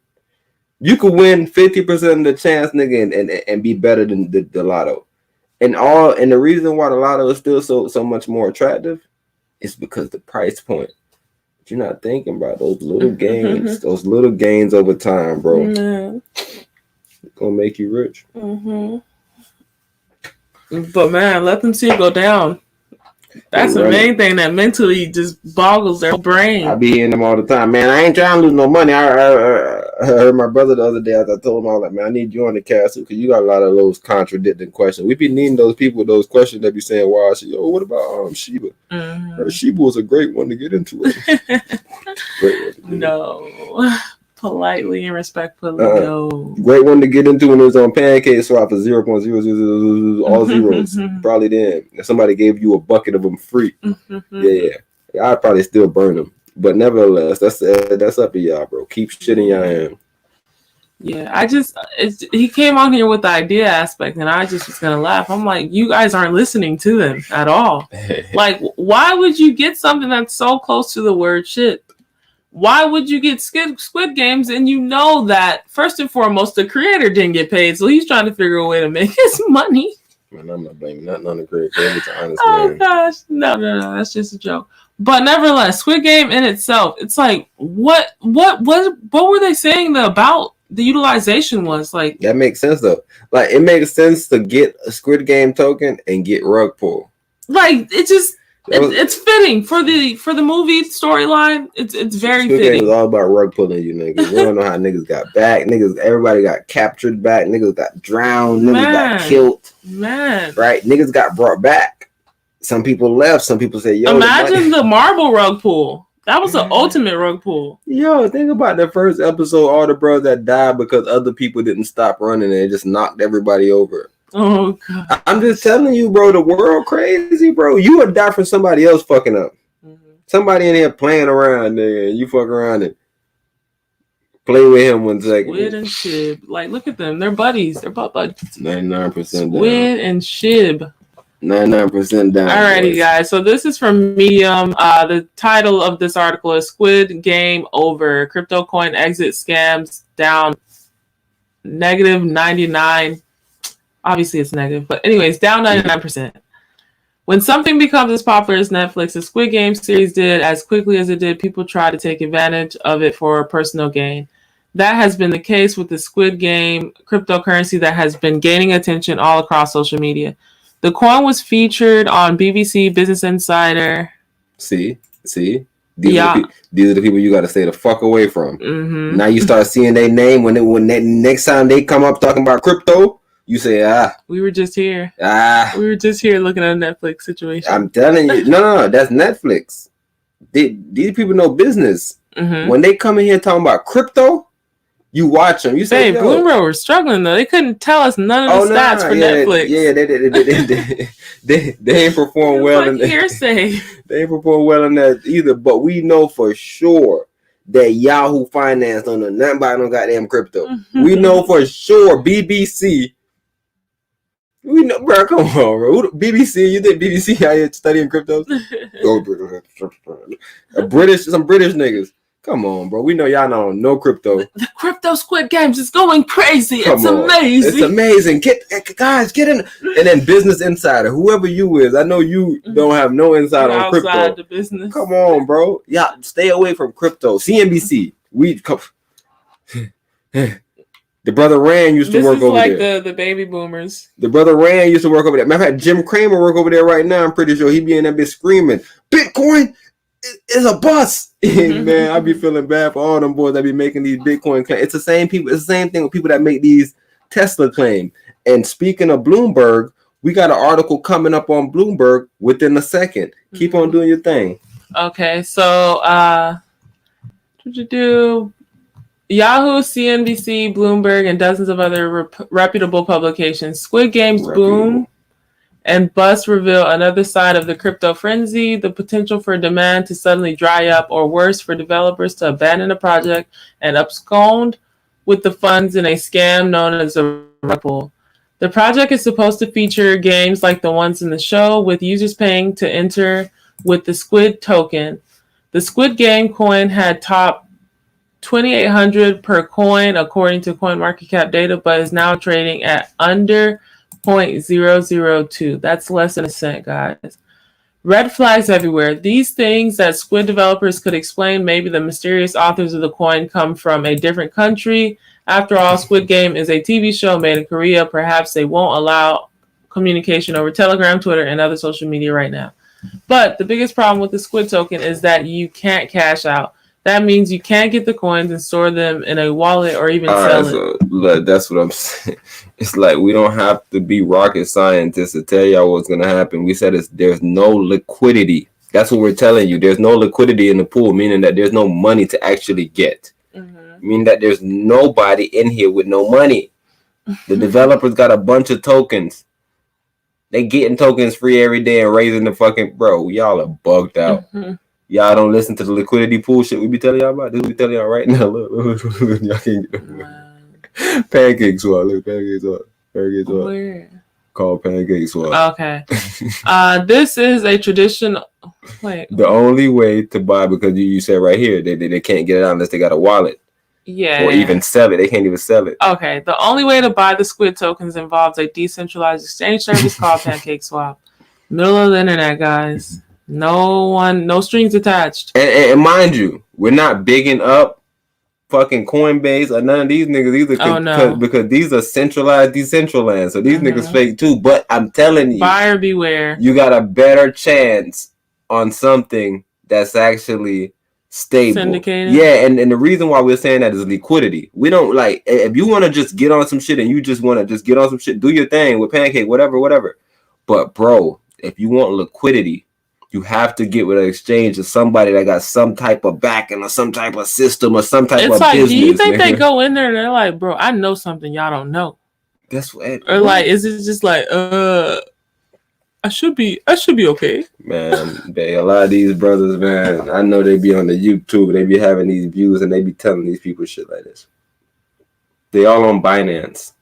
You could win 50% of the chance, nigga, and be better than the lotto. And the reason why the lotto is still so much more attractive is because the price point. But you're not thinking about those little gains, those little gains over time, bro. It's gonna make you rich. But man, let them see it go down. That's the main thing that mentally just boggles their brain. I be hearing them all the time, man. I ain't trying to lose no money. I heard my brother the other day. I told him all that, man. I need you on the cast because you got a lot of those contradicting questions. We be needing those people, those questions that be saying, "Wow, yo, what about Sheba? Sheba was a great one to get into it." No. Politely and respectfully, no. Great one to get into when it was on Pancake Swap for 0.000 all zeros. Probably then. If somebody gave you a bucket of them free. Yeah. I'd probably still burn them. But nevertheless, that's up to y'all, bro. Keep shit in your hand. Yeah, he came on here with the idea aspect, and I just was going to laugh. I'm like, you guys aren't listening to them at all. Like, why would you get something that's so close to the word shit? Why would you get Squid Games and you know that, first and foremost, the creator didn't get paid, so he's trying to figure a way to make his money. Man, I'm not blaming nothing on the creator. It's an honest man. Gosh. No, that's just a joke. But nevertheless, Squid Game in itself, it's like, what were they saying about the utilization was? Like, that makes sense, though. Like, it makes sense to get a Squid Game token and get rug pull. Like, it's fitting for the movie storyline. It's very fitting. It was all about rug pulling, you niggas. We don't know how niggas got back. Everybody got captured back. Niggas got drowned. Niggas got killed. Man, right? Niggas got brought back. Some people left. Some people said, "Yo, imagine the marble rug pull. That was the ultimate rug pull." Yo, think about the first episode. All the bros that died because other people didn't stop running and it just knocked everybody over. Oh God! I'm just telling you, bro. The world crazy, bro. You would die from somebody else fucking up. Somebody in here playing around, nigga. You fuck around and play with him 1 second. Squid and Shib, like, look at them. They're buddies. They're both buddies. 99% down. Squid and Shib. 99% down. Alrighty, guys. So this is from Medium. The title of this article is "Squid Game Over. Crypto Coin Exit Scams Down -99." Obviously, it's negative, but anyways, down 99%. When something becomes as popular as Netflix, the Squid Game series did, as quickly as it did, people try to take advantage of it for personal gain. That has been the case with the Squid Game cryptocurrency that has been gaining attention all across social media. The coin was featured on BBC, Business Insider. See? These are the people you got to stay the fuck away from. Now you start seeing their name when next time they come up talking about crypto. You say, we were just here. We were just here looking at a Netflix situation. I'm telling you. No, that's Netflix. These people know business. When they come in here talking about crypto, you watch them. You say, Bloomberg were struggling, though. They couldn't tell us none of the stats for Netflix. Yeah, they ain't perform well in that. Hearsay. They ain't perform well in that either. But we know for sure that Yahoo Finance don't know nothing about no goddamn crypto. We know for sure BBC. We know, bro. Come on, bro. BBC. You think BBC out here studying cryptos? Some British niggas. Come on, bro. We know y'all don't know crypto. The crypto Squid Games is going crazy. It's amazing. It's amazing. Get in. And then Business Insider, whoever you is, I know you don't have no insight on crypto. Outside the business. Come on, bro. Yeah, stay away from crypto. CNBC. The brother Rand used to work over there. This is like the baby boomers. The brother Rand used to work over there. Matter of fact, Jim Cramer work over there right now. I'm pretty sure he be in that bitch screaming, "Bitcoin is a bust." Man, I be feeling bad for all them boys that be making these Bitcoin claims. It's the same people. It's the same thing with people that make these Tesla claims. And speaking of Bloomberg, we got an article coming up on Bloomberg within a second. Keep on doing your thing. Okay, so what you do? Yahoo, CNBC, Bloomberg, and dozens of other reputable publications. Squid Game's boom and bust reveal another side of the crypto frenzy, the potential for demand to suddenly dry up, or worse, for developers to abandon a project and abscond with the funds in a scam known as a rug pull. The project is supposed to feature games like the ones in the show, with users paying to enter with the Squid token. The Squid Game coin had topped 2,800 per coin, according to CoinMarketCap data, but is now trading at under 0.002. That's less than a cent, guys. Red flags everywhere. These things that Squid developers could explain. Maybe the mysterious authors of the coin come from a different country. After all, Squid Game is a TV show made in Korea. Perhaps they won't allow communication over Telegram, Twitter, and other social media right now. But the biggest problem with the Squid token is that you can't cash out. That means you can't get the coins and store them in a wallet or even sell it. So, look, that's what I'm saying. It's like we don't have to be rocket scientists to tell y'all what's going to happen. We said there's no liquidity. That's what we're telling you. There's no liquidity in the pool, meaning that there's no money to actually get. Meaning that there's nobody in here with no money. The developers got a bunch of tokens. They getting tokens free every day and raising the fucking... Bro, y'all are bugged out. Y'all don't listen to the liquidity pool shit we be telling y'all about. This we telling y'all right now. Look. Y'all can't get it. Pancake swap. Look, pancake swap. Pancake swap. Where? Called pancake swap. Okay. This is a traditional... Wait. The only way to buy, because you said right here, they can't get it out unless they got a wallet. Yeah. Or even sell it. They can't even sell it. Okay. The only way to buy the Squid tokens involves a decentralized exchange service called Pancake Swap. Middle of the internet, guys. No strings attached. And mind you, we're not bigging up fucking Coinbase or none of these niggas either. Because these are centralized, decentralized. So these niggas fake too. But I'm telling you, buyer beware. You got a better chance on something that's actually stable. Syndicated. Yeah, and the reason why we're saying that is liquidity. We don't like, if you want to just get on some shit and you just want to just get on some shit, do your thing with Pancake, whatever. But bro, if you want liquidity, you have to get with an exchange or somebody that got some type of backing or some type of system or some type of business. Do you think they go in there and they're like, bro, I know something y'all don't know? That's what. Or like, is it just like, I should be okay? Man, a lot of these brothers, man, I know they be on the YouTube, they be having these views and they be telling these people shit like this. They all on Binance.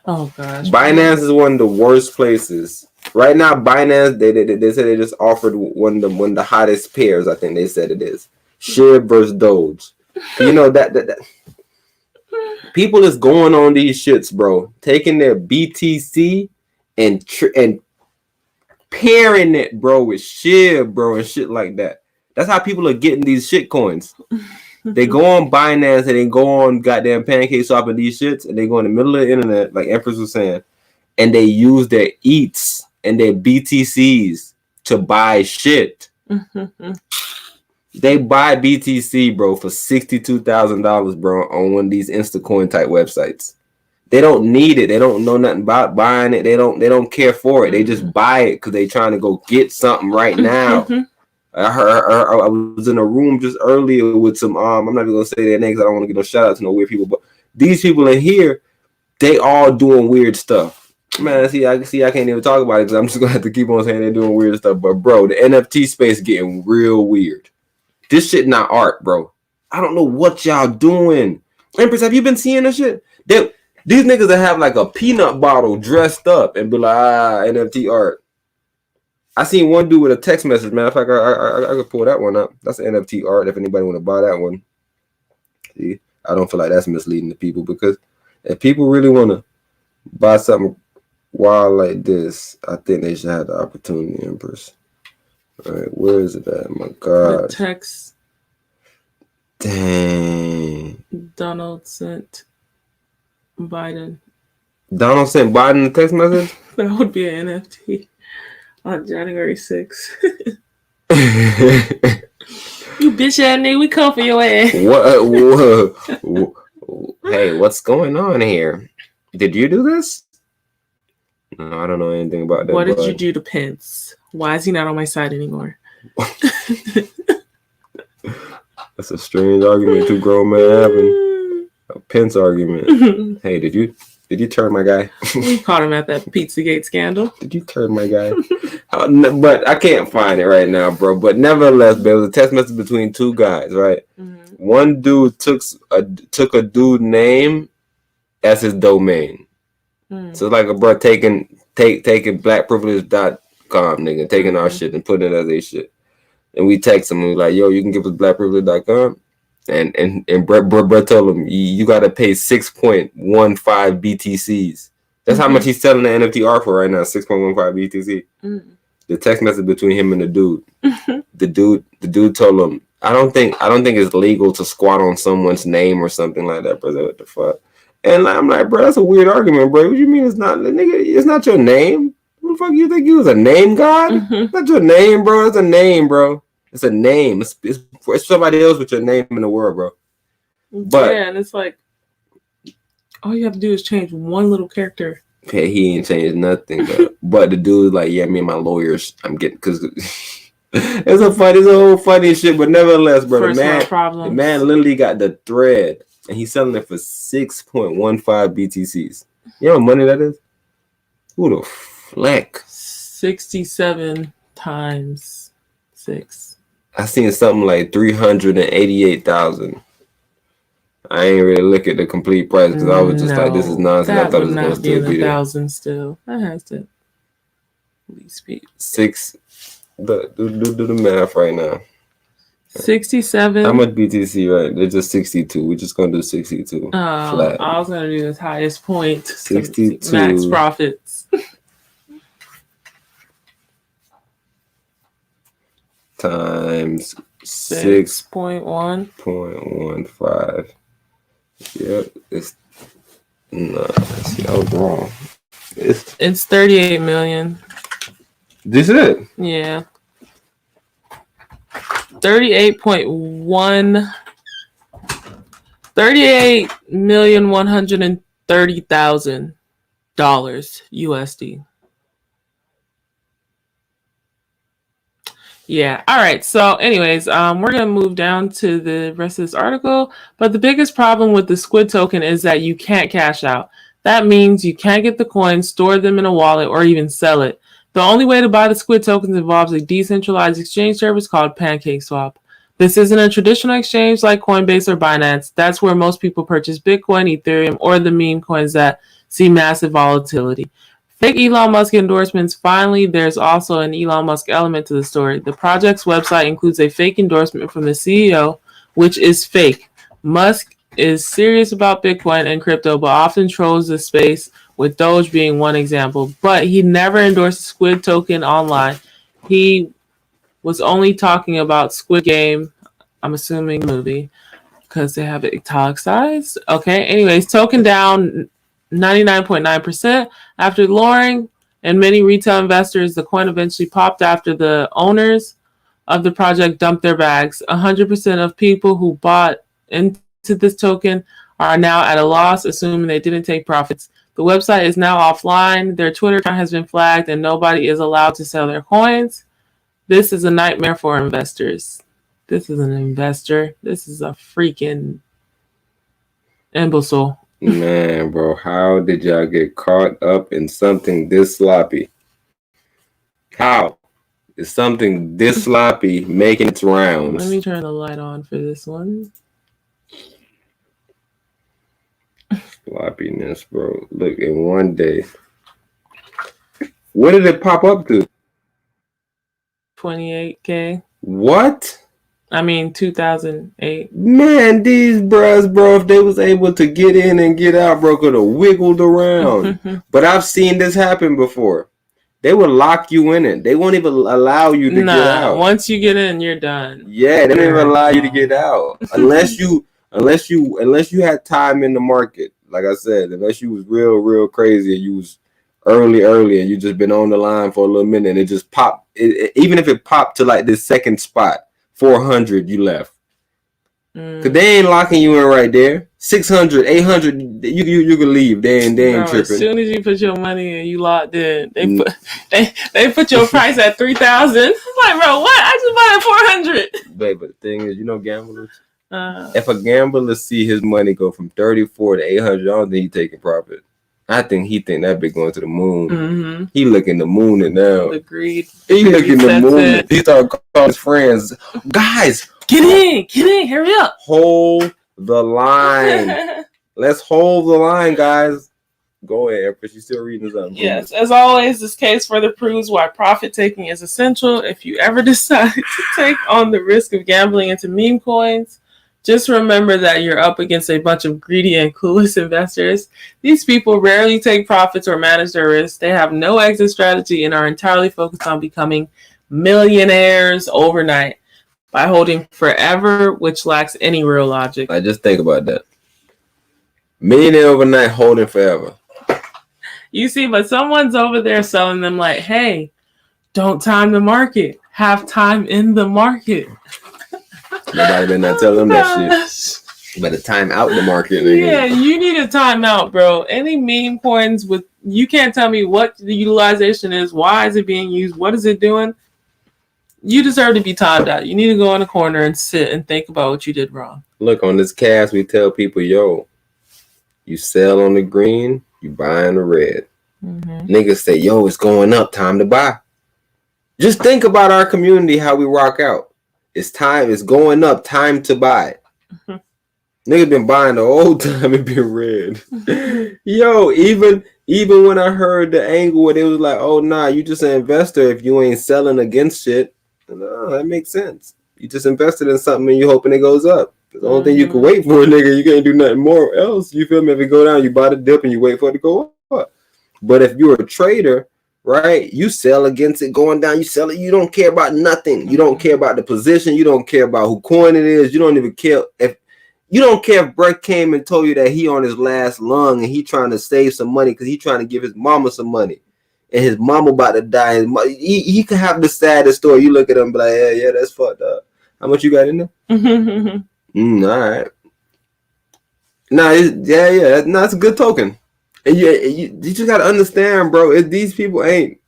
Oh gosh. Binance is one of the worst places. Right now, Binance, they said they just offered one of the hottest pairs, I think they said it is. SHIB versus DOGE. You know, that people is going on these shits, bro. Taking their BTC and pairing it, bro, with SHIB, bro, and shit like that. That's how people are getting these shit coins. They go on Binance and they go on goddamn Pancake Swap and these shits, and they go in the middle of the internet, like Empras was saying, and they use their ETHs and their BTCs to buy shit. They buy BTC, bro, for $62,000, bro, on one of these Instacoin type websites. They don't need it. They don't know nothing about buying it. They don't care for it. They just buy it because they trying to go get something right now. I was in a room just earlier with some I'm not even gonna say their names. I don't want to give no shout out to no weird people, but these people in here, they all doing weird stuff. Man, I can't even talk about it because I'm just gonna have to keep on saying they're doing weird stuff. But bro, the NFT space getting real weird. This shit not art, bro. I don't know what y'all doing. Empress, have you been seeing this shit? These niggas that have like a peanut bottle dressed up and be like, NFT art. I seen one dude with a text message, man. If I could pull that one up. That's NFT art if anybody want to buy that one. See, I don't feel like that's misleading to people, because if people really want to buy something wild like this, I think they should have the opportunity, Empress. All right, where is it at? My God. The text. Dang. Donald sent Biden. Donald sent Biden a text message? That would be an NFT on January 6th. You bitch ass nigga, we come for your ass. Hey, what's going on here? Did you do this? No, I don't know anything about that. What did you do to Pence? Why is he not on my side anymore? That's a strange argument. Two grown men having a Pence argument. Hey, did you turn my guy? We caught him at that Pizzagate scandal. Did you turn my guy? But I can't find it right now, bro. But nevertheless, there was a text message between two guys, right? Mm-hmm. One dude took a dude name as his domain. Mm. So it's like a bro taking blackprivilege.com, nigga, taking our shit and putting it as a shit. And we text him and we like, yo, you can give us blackprivilege.com. And Brett told him, you got to pay 6.15 BTCs. That's how much he's selling the NFT art for right now, 6.15 BTC. Mm-hmm. The text message between him and the dude. The dude told him, I don't think it's legal to squat on someone's name or something like that, brother. What the fuck? And I'm like, bro, that's a weird argument, bro. What do you mean it's not? Nigga, it's not your name. the fuck you think you was a name god? That's your name, bro. It's a name, bro. It's a name. It's somebody else with your name in the world, bro. But yeah, and it's like all you have to do is change one little character. Yeah, he ain't changed nothing. But the dude like, yeah, me and my lawyers, I'm getting because it's a whole funny shit. But nevertheless, bro, the man literally got the thread and he's selling it for 6.15 BTCs. You know how much money that is? Who the fleck? 67 times 6. I seen something like 388,000. I ain't really look at the complete price because I was just like, this is nonsense. I thought it was going to still be there. 1,000 still. That has to at least be 6. Do the math right now. 67. How much BTC, right? They're just 62. We're just going to do 62. Flat. I was going to do this highest point. 62. Max profits. Times 6.15. Yep. See, I was wrong. It's 38 million. This it? Yeah. 38,130,000 USD. Yeah. All right. So anyways, we're going to move down to the rest of this article. But the biggest problem with the Squid token is that you can't cash out. That means you can't get the coins, store them in a wallet, or even sell it. The only way to buy the Squid tokens involves a decentralized exchange service called PancakeSwap. This isn't a traditional exchange like Coinbase or Binance. That's where most people purchase Bitcoin, Ethereum, or the meme coins that see massive volatility. Fake Elon Musk endorsements. Finally, there's also an Elon Musk element to the story. The project's website includes a fake endorsement from the CEO, which is fake. Musk is serious about Bitcoin and crypto, but often trolls the space, with DOGE being one example. But he never endorsed Squid token online. He was only talking about Squid Game, I'm assuming movie, because they have it italicized. Okay, anyways, token down 99.9% after lowering, and many retail investors, the coin eventually popped after the owners of the project dumped their bags. 100% of people who bought into this token are now at a loss, assuming they didn't take profits. The website is now offline. Their Twitter account has been flagged, and nobody is allowed to sell their coins. This is a nightmare for investors. This is an investor. This is a freaking imbecile. Man, bro, how did y'all get caught up in something this sloppy? How is something this sloppy making its rounds? Let me turn the light on for this one. Sloppiness, bro. Look, in one day. What did it pop up to? 28K. What? I mean, 2008. Man, these bros, bro, if they was able to get in and get out, bro, could have wiggled around. But I've seen this happen before. They will lock you in it. They won't even allow you to get out. Once you get in, you're done. Yeah, they don't even allow you to get out unless you had time in the market. Like I said, unless you was real crazy and you was early and you just been on the line for a little minute and it just popped. Even if it popped to like this second spot, 400, you left. Cause they ain't locking you in right there. 600, 800, you can leave. They ain't tripping. As soon as you put your money in, you locked in. They put your price at 3,000. I'm like, bro, what? I just bought at 400. Babe, but the thing is, gamblers. If a gambler see his money go from 34 to 800, I don't think he taking profit. I think he think that big going to the moon. Mm-hmm. He looking the moon it now. Agreed. He looking the moon. He started calling his friends, guys, get in, hurry up. Hold the line. Let's hold the line, guys. Go ahead, Empress. You still reading something? Yes, as always, this case further proves why profit taking is essential. If you ever decide to take on the risk of gambling into meme coins, just remember that you're up against a bunch of greedy and clueless investors. These people rarely take profits or manage their risks. They have no exit strategy and are entirely focused on becoming millionaires overnight by holding forever, which lacks any real logic. I just think about that. Millionaire overnight, holding forever. You see, but someone's over there selling them like, hey, don't time the market. Have time in the market. Nobody better not tell them that shit. You better time out the market, nigga. Yeah, you need a timeout, bro. Any meme coins with, you can't tell me what the utilization is. Why is it being used? What is it doing? You deserve to be timed out. You need to go in a corner and sit and think about what you did wrong. Look, on this cast, we tell people, yo, you sell on the green, you buy on the red. Niggas say, yo, it's going up, time to buy. Just think about our community, how we rock out. It's time, it's going up, time to buy. Niggas been buying the whole time, it been red. Yo, even when I heard the angle where it was like, oh, nah, you just an investor if you ain't selling against shit. No, that makes sense. You just invested in something and you hoping it goes up. The only thing you can wait for, nigga, you can't do nothing more else. You feel me? If it go down, you buy the dip and you wait for it to go up. But if you're a trader, right, you sell against it going down. You sell it. You don't care about nothing. You don't care about the position. You don't care about who coin it is. You don't even care if you don't care if Brett came and told you that he on his last lung and he trying to save some money because he trying to give his mama some money. And his mama about to die. He could have the saddest story. You look at him and be like, yeah, that's fucked up. How much you got in there? All right. That's a good token. And you just gotta understand, bro. These people ain't.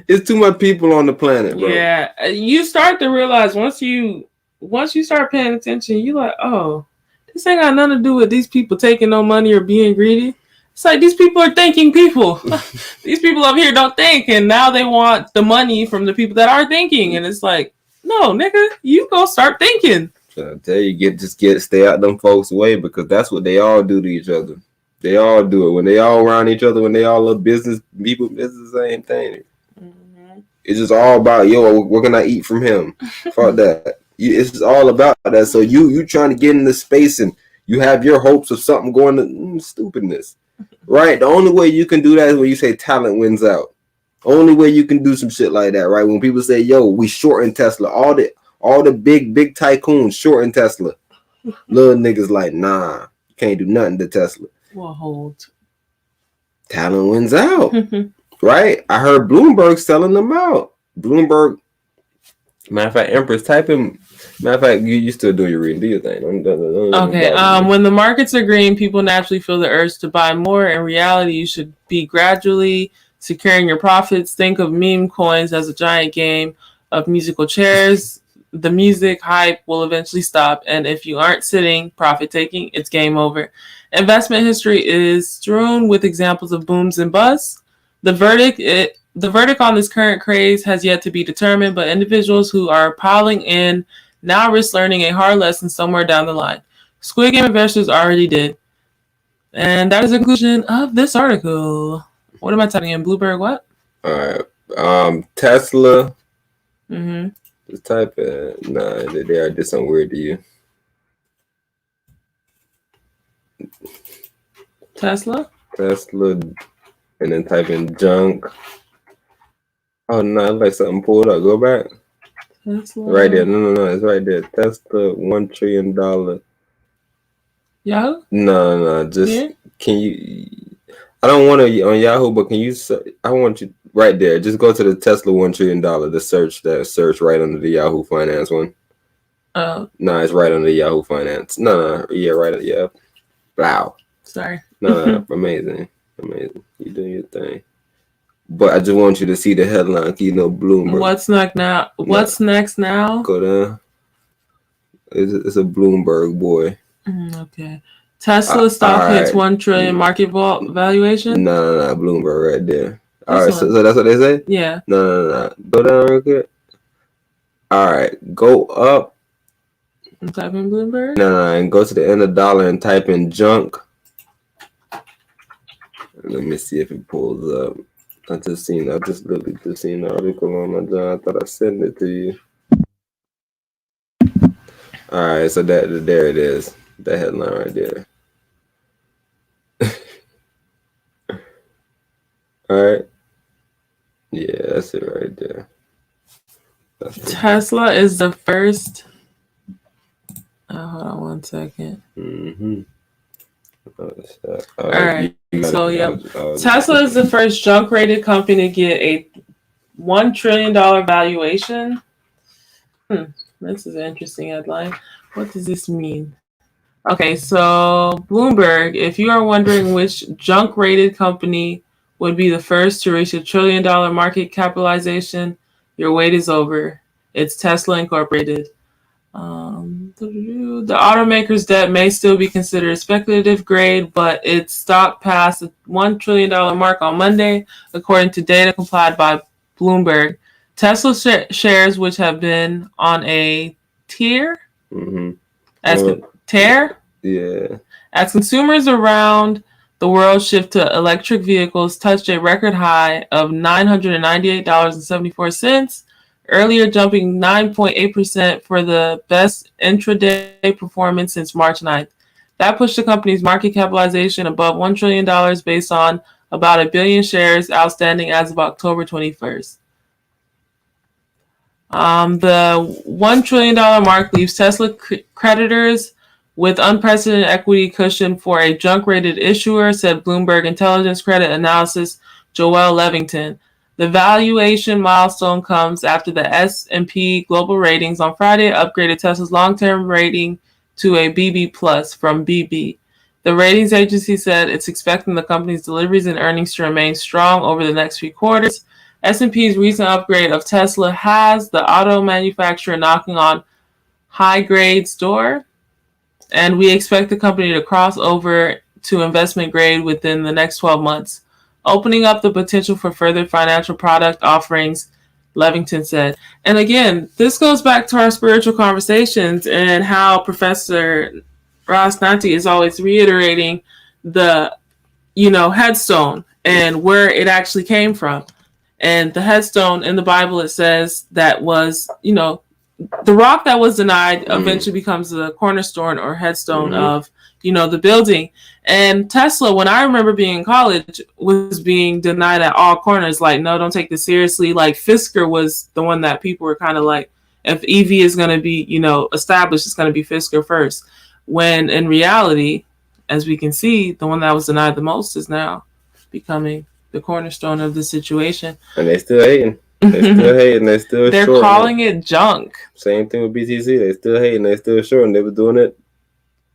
It's too much people on the planet, bro. Yeah, you start to realize once you start paying attention, you like, oh, this ain't got nothing to do with these people taking no money or being greedy. It's like these people are thinking people. These people up here don't think, and now they want the money from the people that are thinking, and it's like, no, nigga, you go start thinking. So I tell you, stay out them folks' way because that's what they all do to each other. They all do it when they all around each other. When they all love business, people, it's the same thing. It's just all about, yo, what can I eat from him? Fuck that. It's just all about that. So you trying to get in the space and you have your hopes of something going to stupidness, right? The only way you can do that is when you say talent wins out. Only way you can do some shit like that, right? When people say, yo, we shorting Tesla, all the big tycoons shorting Tesla. Little niggas like, nah, you can't do nothing to Tesla. Well, hold. Talent wins out, right? I heard Bloomberg selling them out. Bloomberg, matter of fact, Empress, type in. Matter of fact, you still do your reading. Do your thing. Okay. When the markets are green, people naturally feel the urge to buy more. In reality, you should be gradually securing your profits. Think of meme coins as a giant game of musical chairs. The music hype will eventually stop, and if you aren't sitting profit taking, it's game over. Investment history is strewn with examples of booms and busts. The verdict on this current craze has yet to be determined, but individuals who are piling in now risk learning a hard lesson somewhere down the line. Squid Game investors already did. And that is the conclusion of this article. What am I typing in? Bloomberg what? All right. Tesla. Just type in. Nah, they are did something weird to you. Tesla, and then type in junk. Oh no, like something pulled up. Go back. Tesla. Right there. No, it's right there. Tesla, $1 trillion. Yahoo? No. Just can you? I don't want to on Yahoo, but can you? I want you right there. Just go to the Tesla $1 trillion. The search right under the Yahoo Finance one. Oh. No, it's right under the Yahoo Finance. No, yeah, right. Yeah. Wow. Sorry. No, amazing. You doing your thing. But I just want you to see the headline. You know, Bloomberg. What's next now? What's next now? Go down. It's a Bloomberg boy. Okay. Tesla stock hits 1 trillion market valuation. No, Bloomberg right there. All right, so that's what they say. Yeah. No. Go down real quick. All right, go up. And type in Bloomberg. No, and go to the end of dollar and type in junk. Let me see if it pulls up. I just literally seen the article on my job. I thought I sent it to you. All right, so there it is. That headline right there. All right. Yeah, that's it right there. Tesla is the first. Hold on 1 second. All right. So yeah, Tesla is the first junk-rated company to get a $1 trillion valuation. This is an interesting headline. What does this mean? Okay, so Bloomberg, if you are wondering which junk-rated company would be the first to reach $1 trillion market capitalization, your wait is over. It's Tesla Incorporated. The automaker's debt may still be considered speculative grade, but its stock passed the $1 trillion mark on Monday, according to data compiled by Bloomberg. Tesla shares, which have been on a tear, as consumers around the world shift to electric vehicles, touched a record high of $998.74. Earlier, jumping 9.8% for the best intraday performance since March 9th. That pushed the company's market capitalization above $1 trillion based on about 1 billion shares outstanding as of October 21st. The $1 trillion mark leaves Tesla creditors with unprecedented equity cushion for a junk-rated issuer, said Bloomberg Intelligence Credit Analysis Joel Levington. The valuation milestone comes after the S&P Global Ratings on Friday upgraded Tesla's long-term rating to a BB+ from BB. The ratings agency said it's expecting the company's deliveries and earnings to remain strong over the next few quarters. S&P's recent upgrade of Tesla has the auto manufacturer knocking on high-grade's door, and we expect the company to cross over to investment grade within the next 12 months. Opening up the potential for further financial product offerings, Levington said. And again, this goes back to our spiritual conversations and how Professor Ras Natty is always reiterating the, headstone and where it actually came from. And the headstone in the Bible, it says that was, the rock that was denied eventually becomes the cornerstone or headstone of, the building. And Tesla, when I remember being in college, was being denied at all corners. Like, no, don't take this seriously. Like, Fisker was the one that people were kind of like, if EV is going to be, established, it's going to be Fisker first. When in reality, as we can see, the one that was denied the most is now becoming the cornerstone of the situation. And they still hating. They're calling it junk. Same thing with BTC. They still hating. They still short. And they were doing it.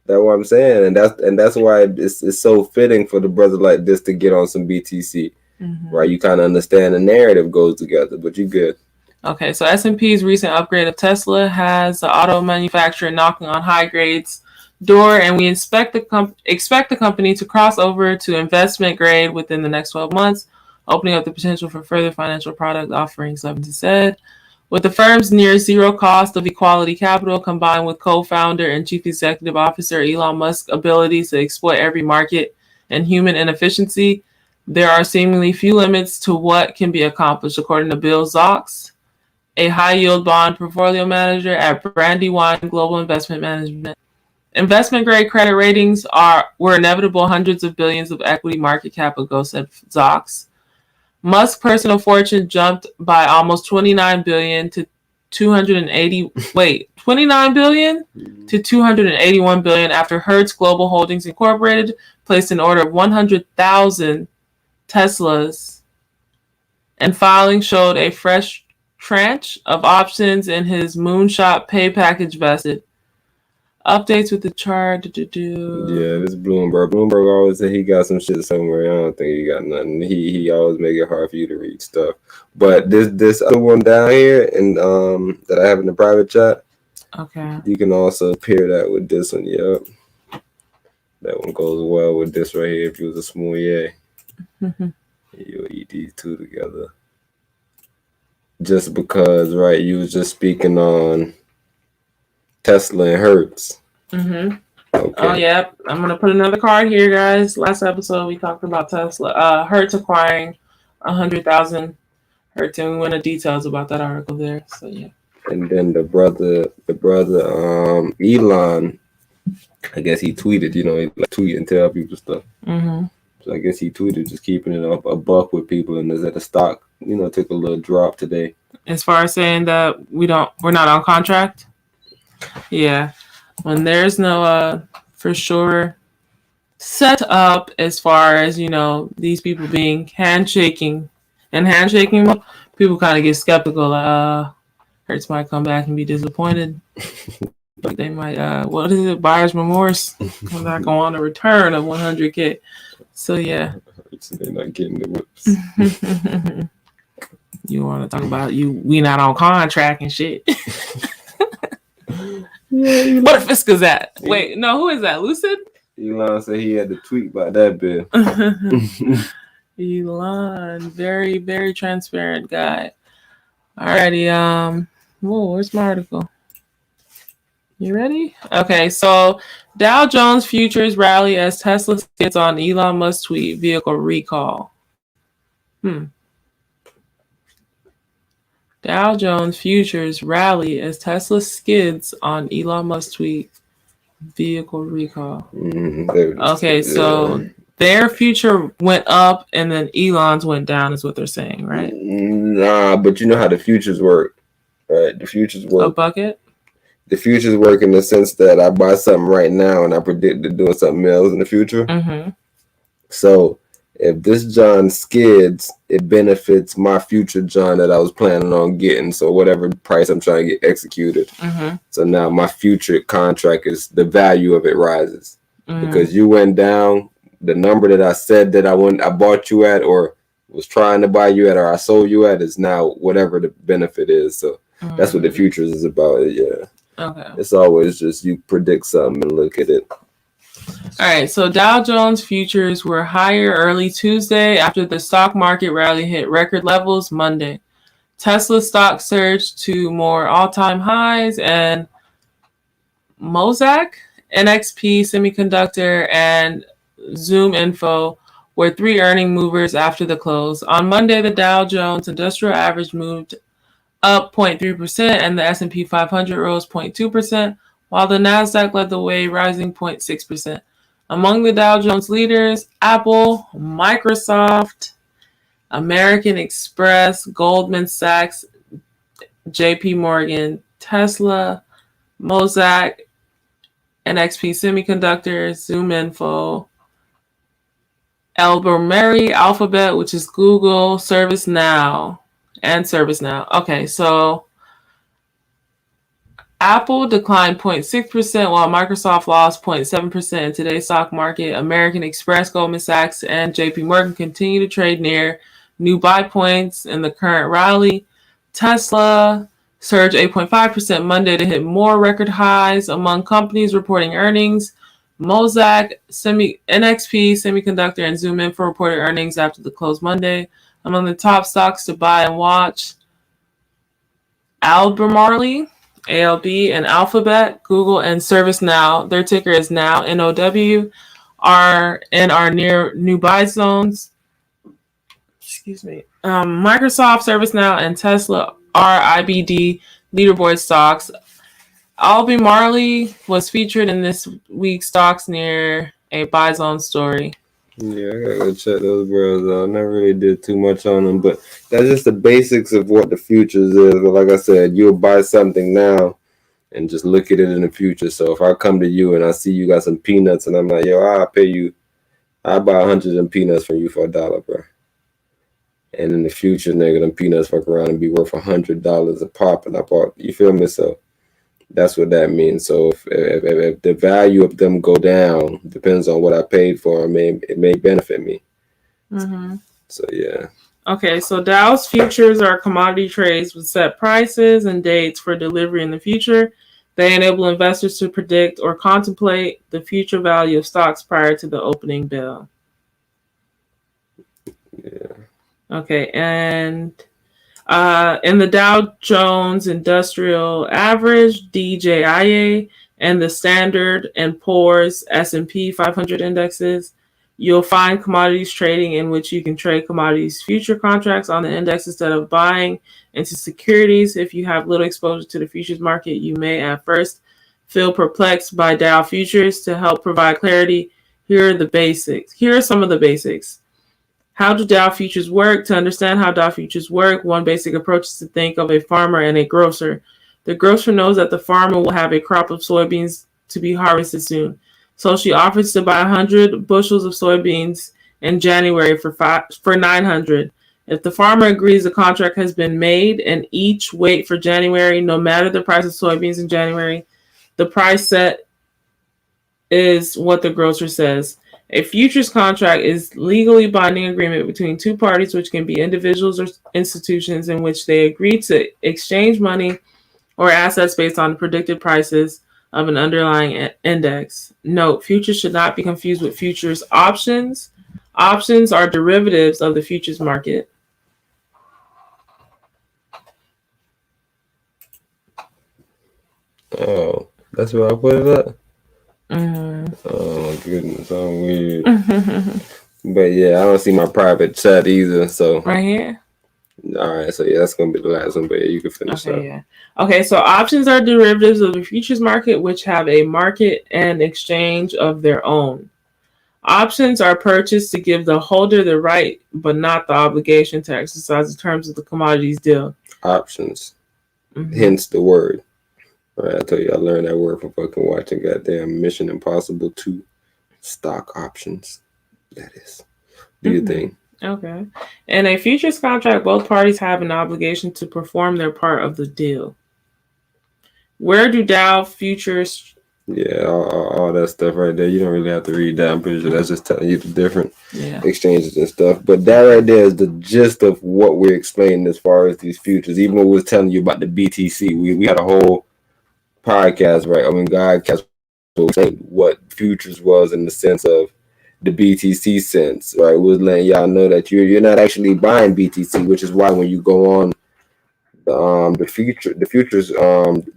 That's what I'm saying. And that's why it's so fitting for the brother like this to get on some BTC. Right? You kind of understand the narrative goes together, but you good. Okay, so S&P's recent upgrade of Tesla has the auto manufacturer knocking on high grades door, and we expect the company to cross over to investment grade within the next 12 months, opening up the potential for further financial product offerings, Levinson said. With the firm's near zero cost of equality capital combined with co-founder and chief executive officer Elon Musk's ability to exploit every market and human inefficiency, there are seemingly few limits to what can be accomplished, according to Bill Zox, a high-yield bond portfolio manager at Brandywine Global Investment Management. Investment-grade credit ratings were inevitable hundreds of billions of equity market cap ago, said Zox. Musk's personal fortune jumped by almost $29 billion to $29 billion to $281 billion after Hertz Global Holdings Incorporated placed an order of 100,000 Teslas, and filing showed a fresh tranche of options in his moonshot pay package vested. Updates with the chart. Yeah, this Bloomberg. Bloomberg always said he got some shit somewhere. I don't think he got nothing. He always make it hard for you to read stuff. But this other one down here and that I have in the private chat. Okay. You can also pair that with this one. Yep. That one goes well with this right here. If you was a small yay. You'll eat these two together. Just because, right, you was just speaking on Tesla and Hertz. Okay. Oh, yeah. I'm going to put another card here, guys. Last episode, we talked about Tesla. Hertz acquiring 100,000 Hertz, and we went into details about that article there. So, yeah. And then the brother, Elon, I guess he tweeted, he like tweet and tell people stuff. So I guess he tweeted just keeping it up a buck with people, and is that the stock, took a little drop today. As far as saying that we're not on contract. Yeah, when there's no for sure set up as far as, you know, these people being handshaking. People kind of get skeptical. Hertz might come back and be disappointed. But they might, what is it, buyer's remorse? Come back and want a return of 100K. So, yeah. They're not getting the whips. You want to talk about we not on contract and shit. Yeah, what if Fiska's at? Wait, no, who is that? Lucid? Elon said he had to tweet about that bill. Elon, very, very transparent guy. Alrighty, whoa, where's my article? You ready? Okay, so Dow Jones futures rally as Tesla skids on Elon Musk tweet vehicle recall. Dow Jones futures rally as Tesla skids on Elon Musk tweet vehicle recall. Okay, so their future went up and then Elon's went down is what they're saying, right? Nah, but you know how the futures work, right? The futures work. A bucket? The futures work in the sense that I buy something right now and I predict it doing something else in the future. Mm-hmm. So if this John skids, it benefits my future John that I was planning on getting. So whatever price I'm trying to get executed. Mm-hmm. So now my future contract is the value of it rises because you went down. The number that I said that I bought you at or was trying to buy you at or I sold you at is now whatever the benefit is. So that's what the futures is about. Yeah. Okay. It's always just you predict something and look at it. All right, so Dow Jones futures were higher early Tuesday after the stock market rally hit record levels Monday. Tesla stock surged to more all-time highs, and Mosaic, NXP Semiconductor, and Zoom Info were three earning movers after the close. On Monday, the Dow Jones Industrial Average moved up 0.3%, and the S&P 500 rose 0.2%, while the Nasdaq led the way, rising 0.6%. Among the Dow Jones leaders, Apple, Microsoft, American Express, Goldman Sachs, JP Morgan, Tesla, Mosaic, NXP Semiconductors, Zoom Info, Albemarle, Alphabet, which is Google, ServiceNow. Okay, so Apple declined 0.6%, while Microsoft lost 0.7% in today's stock market. American Express, Goldman Sachs, and JP Morgan continue to trade near new buy points in the current rally. Tesla surged 8.5% Monday to hit more record highs among companies reporting earnings. Mosaic, NXP Semiconductor, and Zoom Info reported earnings after the close Monday. Among the top stocks to buy and watch, Albemarle, ALB, and Alphabet, Google, and ServiceNow. Their ticker is now NODDOW, are near new buy zones. Excuse me. Microsoft, ServiceNow, and Tesla are IBD leaderboard stocks. Albemarle was featured in this week's stocks near a buy zone story. Yeah, I gotta go check those bros out. I never really did too much on them, but that's just the basics of what the futures is. But like I said, you'll buy something now and just look at it in the future. So if I come to you and I see you got some peanuts and I'm like, yo, I'll pay you, I'll buy 100 of them peanuts from you for $1, bro. And in the future, nigga, them peanuts fuck around and be worth $100 a pop, and I bought, you feel me? So that's what that means. So if the value of them go down, depends on what I paid for. It may benefit me. Mm-hmm. So yeah. Okay, so Dow's futures are commodity trades with set prices and dates for delivery in the future. They enable investors to predict or contemplate the future value of stocks prior to the opening bell. Yeah. Okay, and in the Dow Jones Industrial Average, DJIA, and the Standard & Poor's S&P 500 indexes, you'll find commodities trading in which you can trade commodities future contracts on the index instead of buying into securities. If you have little exposure to the futures market, you may at first feel perplexed by Dow futures. To help provide clarity, here are some of the basics. How do Dow futures work? To understand how Dow futures work, one basic approach is to think of a farmer and a grocer. The grocer knows that the farmer will have a crop of soybeans to be harvested soon. So she offers to buy 100 bushels of soybeans in January for $900. If the farmer agrees, the contract has been made, and each wait for January, no matter the price of soybeans in January, the price set is what the grocer says. A futures contract is legally binding agreement between two parties, which can be individuals or institutions, in which they agree to exchange money or assets based on the predicted prices of an underlying index. Note, futures should not be confused with futures options. Options are derivatives of the futures market. Oh, that's where I put it at? Mm-hmm. Oh, my goodness. I'm weird. But, yeah, I don't see my private chat either, so. Right here? All right, so, yeah, that's going to be the last one, but, yeah, you can finish up. Yeah. Okay, so options are derivatives of the futures market, which have a market and exchange of their own. Options are purchased to give the holder the right, but not the obligation to exercise the terms of the commodities deal. Options. Mm-hmm. Hence the word. All right, I tell you, I learned that word from fucking watching goddamn Mission Impossible 2 stock options. That is. Do your thing. Okay. In a futures contract, both parties have an obligation to perform their part of the deal. Where do Dow futures... Yeah, all that stuff right there. You don't really have to read that. I'm pretty sure that's just telling you the different exchanges and stuff. But that right there is the gist of what we're explaining as far as these futures. Even when we was telling you about the BTC, we had a whole podcast, right? I mean, GODCAST was saying what futures was in the sense of the BTC sense, right? We was letting y'all know that you're not actually buying BTC, which is why when you go on the futures, the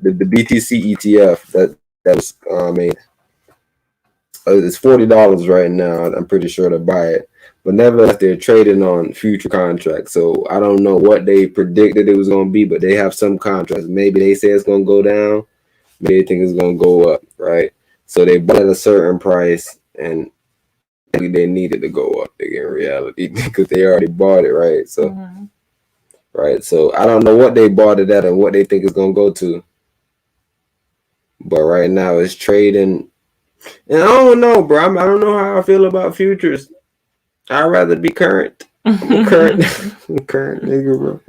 BTC ETF that was made, it's $40 right now. I'm pretty sure to buy it, but nevertheless, they're trading on future contracts. So I don't know what they predicted it was going to be, but they have some contracts. Maybe they say it's going to go down. Maybe they think it's going to go up, right? So they bought at a certain price, and they needed to go up in reality because they already bought it, right? So, right. So I don't know what they bought it at and what they think it's going to go to. But right now it's trading, and I don't know, bro. I don't know how I feel about futures. I'd rather be current. I'm a current nigga, bro.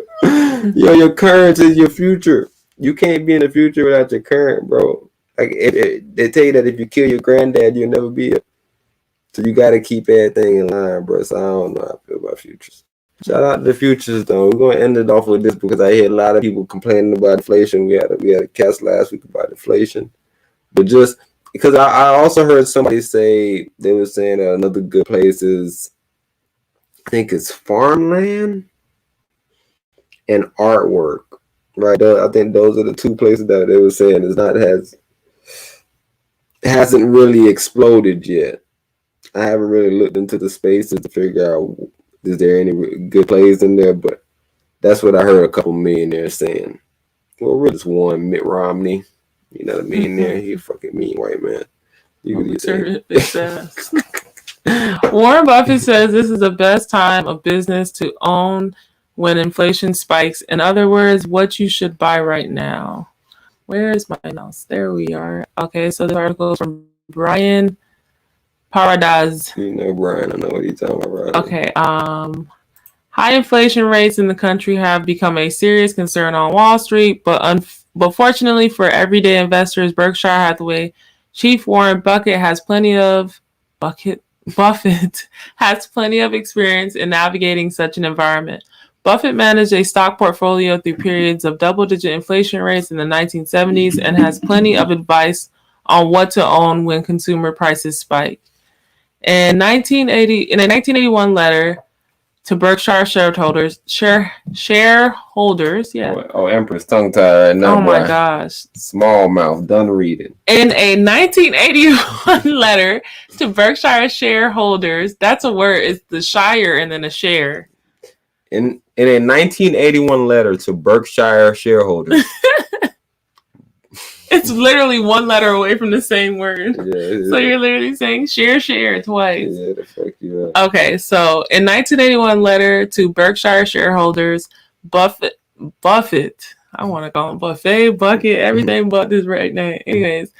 Yo, your current is your future. You can't be in the future without your current, bro. Like they tell you that if you kill your granddad, you'll never be it. So you got to keep everything in line, bro. So I don't know how I feel about futures. Shout out to the futures, though. We're going to end it off with this because I hear a lot of people complaining about inflation. We had a cast last week about inflation. But just because I also heard somebody say, they were saying that another good place is, I think it's farmland and artwork, right? I think those are the two places that they were saying hasn't really exploded yet. I haven't really looked into the spaces to figure out is there any good plays in there, but that's what I heard a couple millionaires saying. Well, really, it's one, Mitt Romney. You know what I mean? There, he a fucking mean white man. Warren Buffett says this is the best time of business to own when inflation spikes. In other words, what you should buy right now. Where is my mouse? There we are. Okay, so the article is from Brian Paradise. You know, Brian, I know what he's talking about. Okay. High inflation rates in the country have become a serious concern on Wall Street, but fortunately for everyday investors, Berkshire Hathaway chief Warren Buffett has plenty of experience in navigating such an environment. Buffett managed a stock portfolio through periods of double-digit inflation rates in the 1970s and has plenty of advice on what to own when consumer prices spike. In a 1981 letter to Berkshire shareholders, yeah. Oh, Empress tongue tied right now. Oh my gosh. Small mouth, done reading. In a 1981 letter to Berkshire shareholders, that's a word. It's the shire and then a share. In a 1981 letter to Berkshire shareholders. It's literally one letter away from the same word. Yeah. So you're literally saying share twice. Yeah, the fuck you up. Okay, so in 1981 letter to Berkshire shareholders, Buffett, I want to call him Buffet, Bucket, everything but this right now. Anyways,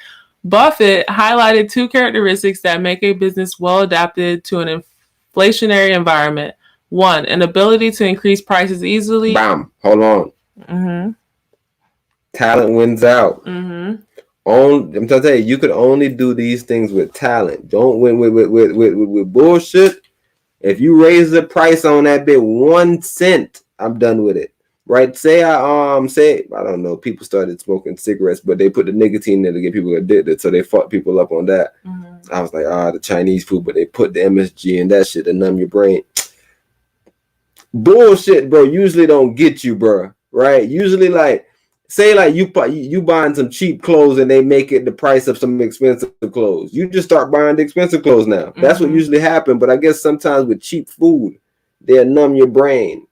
Buffett highlighted two characteristics that make a business well adapted to an inflationary environment. One, an ability to increase prices easily. Bam. Hold on. Mm-hmm. Talent wins out. Mm-hmm. I'm trying to tell you, you could only do these things with talent. Don't win with bullshit. If you raise the price on that bit 1 cent, I'm done with it. Right? Say I don't know, people started smoking cigarettes, but they put the nicotine in to get people addicted, so they fucked people up on that. Mm-hmm. I was like, the Chinese food, but they put the MSG in that shit to numb your brain. Bullshit, bro. Usually don't get you, bro. Right? Usually, like, say like you buying some cheap clothes and they make it the price of some expensive clothes. You just start buying the expensive clothes now. Mm-hmm. That's what usually happens. But I guess sometimes with cheap food, they'll numb your brain.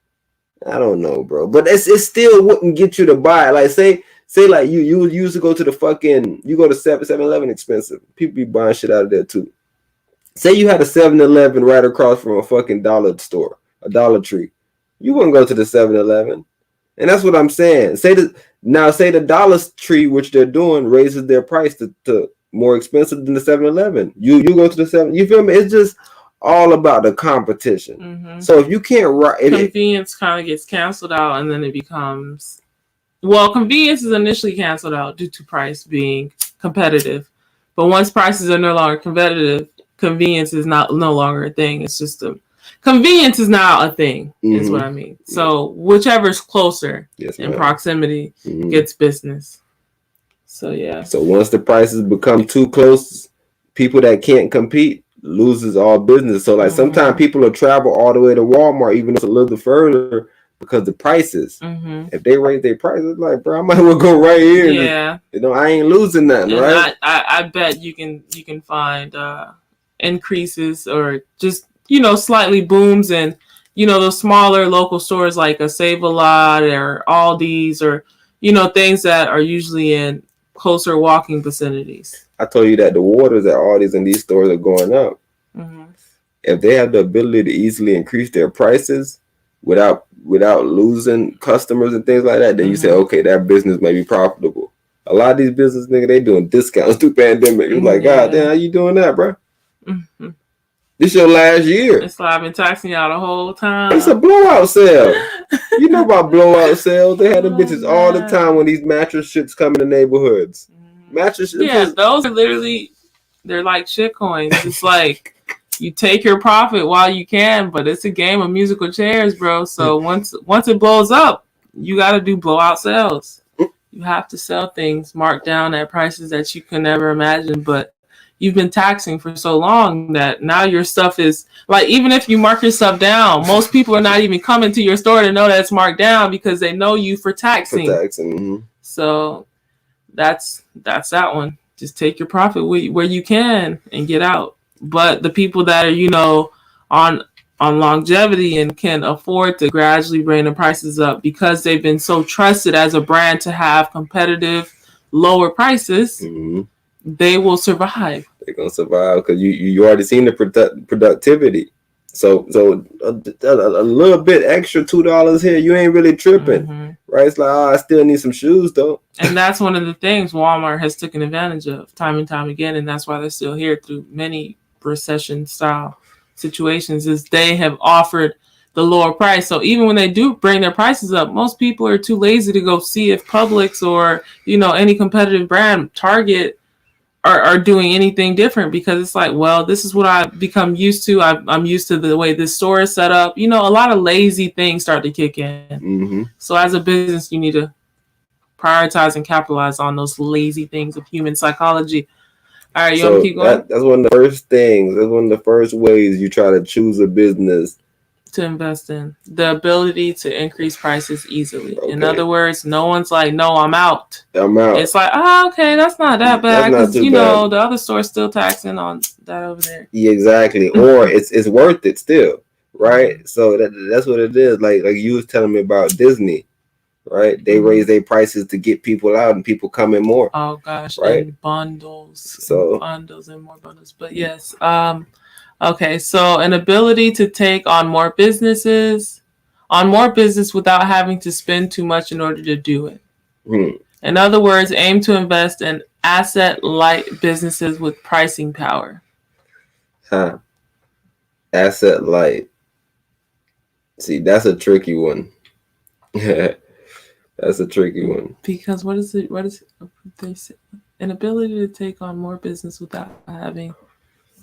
I don't know, bro. But it still wouldn't get you to buy it. Like say like you used to go to the fucking, you go to 7-Eleven expensive. People be buying shit out of there too. Say you had a 7-Eleven right across from a fucking dollar store, a Dollar Tree. You wouldn't go to the 7-Eleven. And that's what I'm saying. Say the Dollar Tree, which they're doing, raises their price to more expensive than the 7-Eleven. You go to the 7. You feel me? It's just all about the competition. Mm-hmm. So if you can't convenience kind of gets canceled out, and then it becomes, well, convenience is initially canceled out due to price being competitive. But once prices are no longer competitive, convenience is no longer a thing. It's just convenience is now a thing, is what I mean. So whichever's closer in proximity gets business. So yeah. So once the prices become too close, people that can't compete loses all business. So like sometimes people will travel all the way to Walmart, even if it's a little further, because the prices. If they raise their prices, like, bro, I might as well go right here. Yeah. I ain't losing nothing, and right? I bet you can find increases or just slightly booms and those smaller local stores like a Save-A-Lot or Aldi's or things that are usually in closer walking vicinities. I told you that the waters at Aldi's and these stores are going up. If they have the ability to easily increase their prices without losing customers and things like that, then you say, okay, that business may be profitable. A lot of these business niggas, they doing discounts through pandemic. It's like, God damn, how you doing that, bro? This your last year. It's like I've been taxing y'all the whole time. It's a blowout sale. You know about blowout sales? They had the bitches all the time when these mattress shits come in the neighborhoods. Mattress shits. Yeah, those are literally, they're like shit coins. It's like you take your profit while you can, but it's a game of musical chairs, bro. So once it blows up, you got to do blowout sales. You have to sell things marked down at prices that you can never imagine, but you've been taxing for so long that now your stuff is like, even if you mark your stuff down, most people are not even coming to your store to know that it's marked down because they know you for taxing. So that's that one. Just take your profit where you can and get out. But the people that are, on longevity and can afford to gradually bring the prices up because they've been so trusted as a brand to have competitive lower prices, they will survive. They're gonna survive because you already seen the productivity. So a little bit extra $2 here, you ain't really tripping, right? It's like, I still need some shoes though. And that's one of the things Walmart has taken advantage of time and time again, and that's why they're still here through many recession style situations. Is they have offered the lower price. So even when they do bring their prices up, most people are too lazy to go see if Publix or any competitive brand, Target, are doing anything different, because it's like, well, this is what I've become used to. I'm used to the way this store is set up. A lot of lazy things start to kick in. So as a business, you need to prioritize and capitalize on those lazy things of human psychology. All right, you want to keep going? That's one of the first things. That's one of the first ways you try to choose a business to invest in. The ability to increase prices easily. Okay. In other words, no one's like, no, I'm out. It's like, okay, that's not that bad, because the other store's still taxing on that over there. Yeah, exactly. Or it's worth it still, right? So that's what it is. Like you was telling me about Disney, right? They raise their prices to get people out, and people come in more. Oh gosh, right? And bundles and more bundles. But yes, okay, so an ability to take on more business without having to spend too much in order to do it. In other words, aim to invest in asset light businesses with pricing power. Huh. Asset light. See, that's a tricky one. That's a tricky one. Because what is it? What is it? They say? An ability to take on more business without having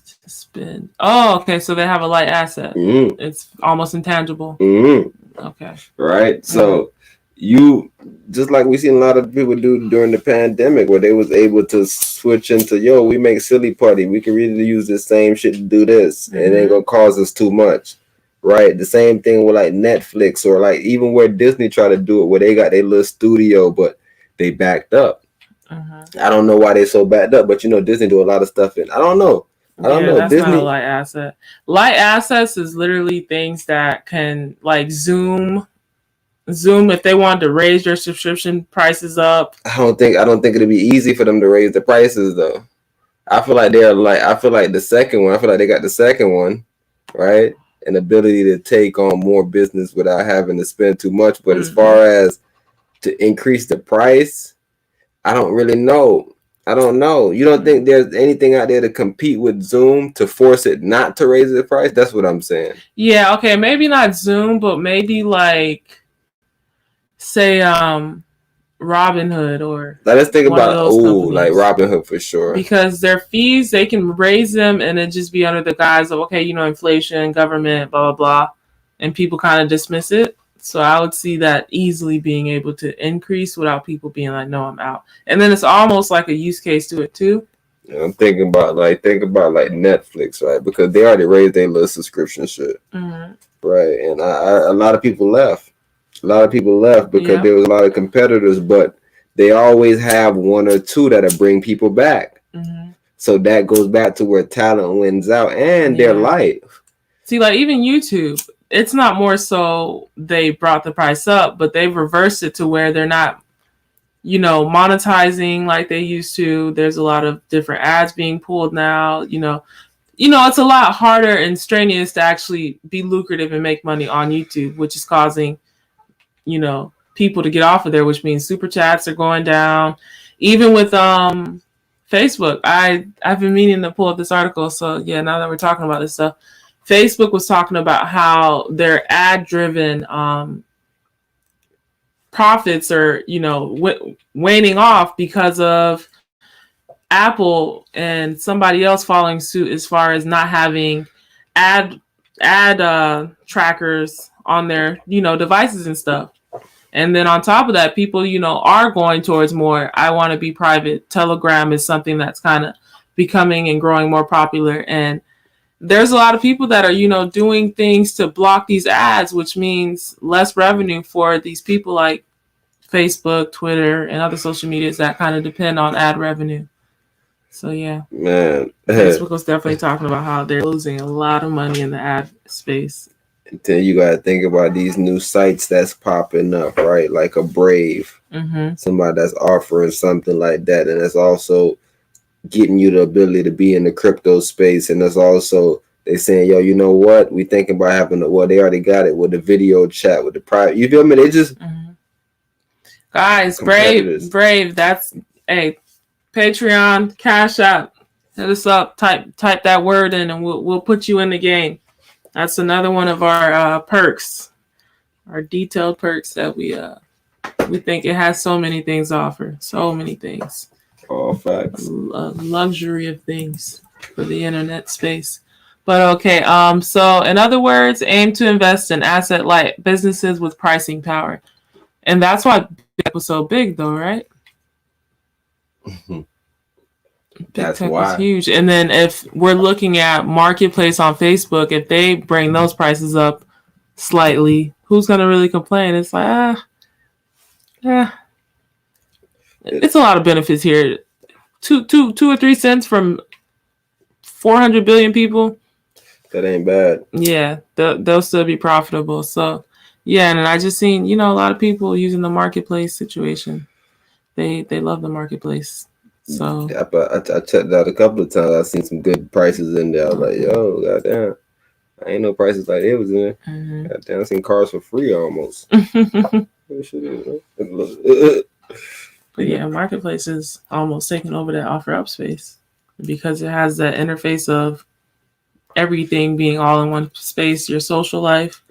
to spend. Oh, okay. So they have a light asset. Mm-hmm. It's almost intangible. Mm-hmm. Okay. Right. So you, just like we seen a lot of people do during the pandemic, where they was able to switch into, yo, we make silly putty. We can really use the same shit to do this. And it ain't gonna cause us too much. Right. The same thing with like Netflix, or like even where Disney tried to do it, where they got their little studio, but they backed up. I don't know why they so backed up, but you know, Disney do a lot of stuff in. I don't know. That's Disney, not a light asset. Light assets is literally things that can like Zoom if they wanted to raise your subscription prices up. I don't think it'd be easy for them to raise the prices though. I feel like the second one. I feel like they got the second one, right? An ability to take on more business without having to spend too much. But as far as to increase the price, I don't really know. I don't know. You don't think there's anything out there to compete with Zoom to force it not to raise the price? That's what I'm saying. Yeah, okay, maybe not Zoom, but maybe like say Robinhood or let's think about like Robinhood Robinhood for sure. Because their fees, they can raise them and it just be under the guise of, okay, you know, inflation, government, blah, blah, blah. And people kind of dismiss it. So I would see that easily being able to increase without people being like, no, I'm out. And then it's almost like a use case to it too. Yeah, I'm thinking about like Netflix, right? Because they already raised their little subscription shit. Right. And a lot of people left. Because there was a lot of competitors, but they always have one or two that'll bring people back. So that goes back to where talent wins out, and their light. See, like even YouTube, it's not more so they brought the price up, but they've reversed it to where they're not, you know, monetizing like they used to. There's a lot of different ads being pulled now. You know, it's a lot harder and strenuous to actually be lucrative and make money on YouTube, which is causing, you know, people to get off of there, which means super chats are going down. Even with Facebook, I've been meaning to pull up this article. So yeah, now that we're talking about this stuff, Facebook was talking about how their ad-driven profits are, you know, waning off because of Apple and somebody else following suit as far as not having ad trackers on their, you know, devices and stuff. And then on top of that, people, you know, are going towards more, I want to be private. Telegram is something that's kind of becoming and growing more popular. And there's a lot of people that are, you know, doing things to block these ads, which means less revenue for these people like Facebook, Twitter, and other social medias that kind of depend on ad revenue. So, yeah. Man. Facebook was definitely talking about how they're losing a lot of money in the ad space. Then you got to think about these new sites that's popping up, right? Like a Brave, somebody that's offering something like that. And that's also getting you the ability to be in the crypto space. And that's also, they saying, yo, you know what? We thinking about having, they already got it with the video chat, with the private. You feel me? They just. Guys, Brave. That's, hey, Patreon, Cash App. Hit us up, type that word in, and we'll put you in the game. That's another one of our perks, our detailed perks that we think it has so many things to offer, so many things. All facts. A luxury of things for the internet space. But okay, so in other words, aim to invest in asset-light businesses with pricing power, and that's why it was so big, though, right? That's Tech why. is huge. And then if we're looking at Marketplace on Facebook, if they bring those prices up slightly, who's going to really complain? It's like, it's a lot of benefits here. 2 or 3 cents from 400 billion people. That ain't bad. Yeah, they'll still be profitable. So, yeah, and I just seen, you know, a lot of people using the Marketplace situation. They love the Marketplace. So yeah, but I checked out a couple of times. I seen some good prices in there. I was like, yo, goddamn, I ain't no prices like it was in there. Goddamn, I seen cars for free almost. But yeah, Marketplace is almost taking over that OfferUp space because it has that interface of everything being all in one space, your social life,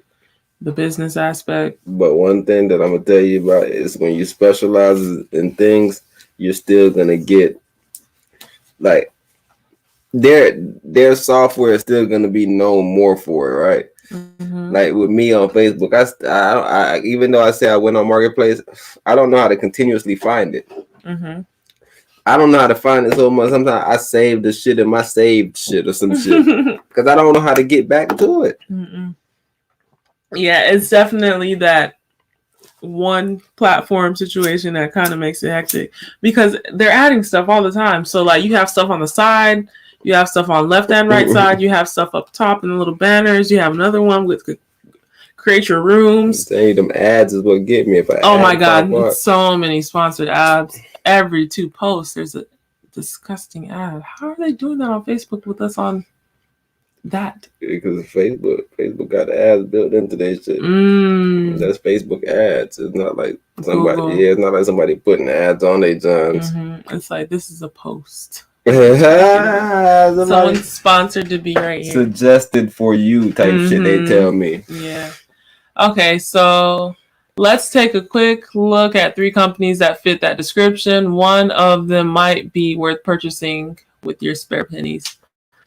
the business aspect. But one thing that I'm gonna tell you about is when you specialize in things, you're still gonna get like their software is still gonna be known more for it, right? Mm-hmm. Like with me on Facebook, I even though I say I went on Marketplace, I don't know how to continuously find it. Mm-hmm. I don't know how to find it so much. Sometimes I save the shit in my saved shit or some shit because I don't know how to get back to it. Mm-mm. Yeah, it's definitely that one platform situation that kind of makes it hectic because they're adding stuff all the time. So like you have stuff on the side, you have stuff on left and right side, you have stuff up top in the little banners, you have another one with create your rooms. Them ads is what get me if I. Oh my god, so many sponsored ads. Every 2 posts, there's a disgusting ad. How are they doing that on Facebook with us on that? Because Facebook got ads built into their shit. That's Facebook ads. It's not like somebody. Google. Yeah, it's not like somebody putting ads on their johns. Mm-hmm. It's like this is a post. Someone's sponsored to be right here. Suggested for you type shit. They tell me. Yeah. Okay, so let's take a quick look at 3 companies that fit that description. One of them might be worth purchasing with your spare pennies.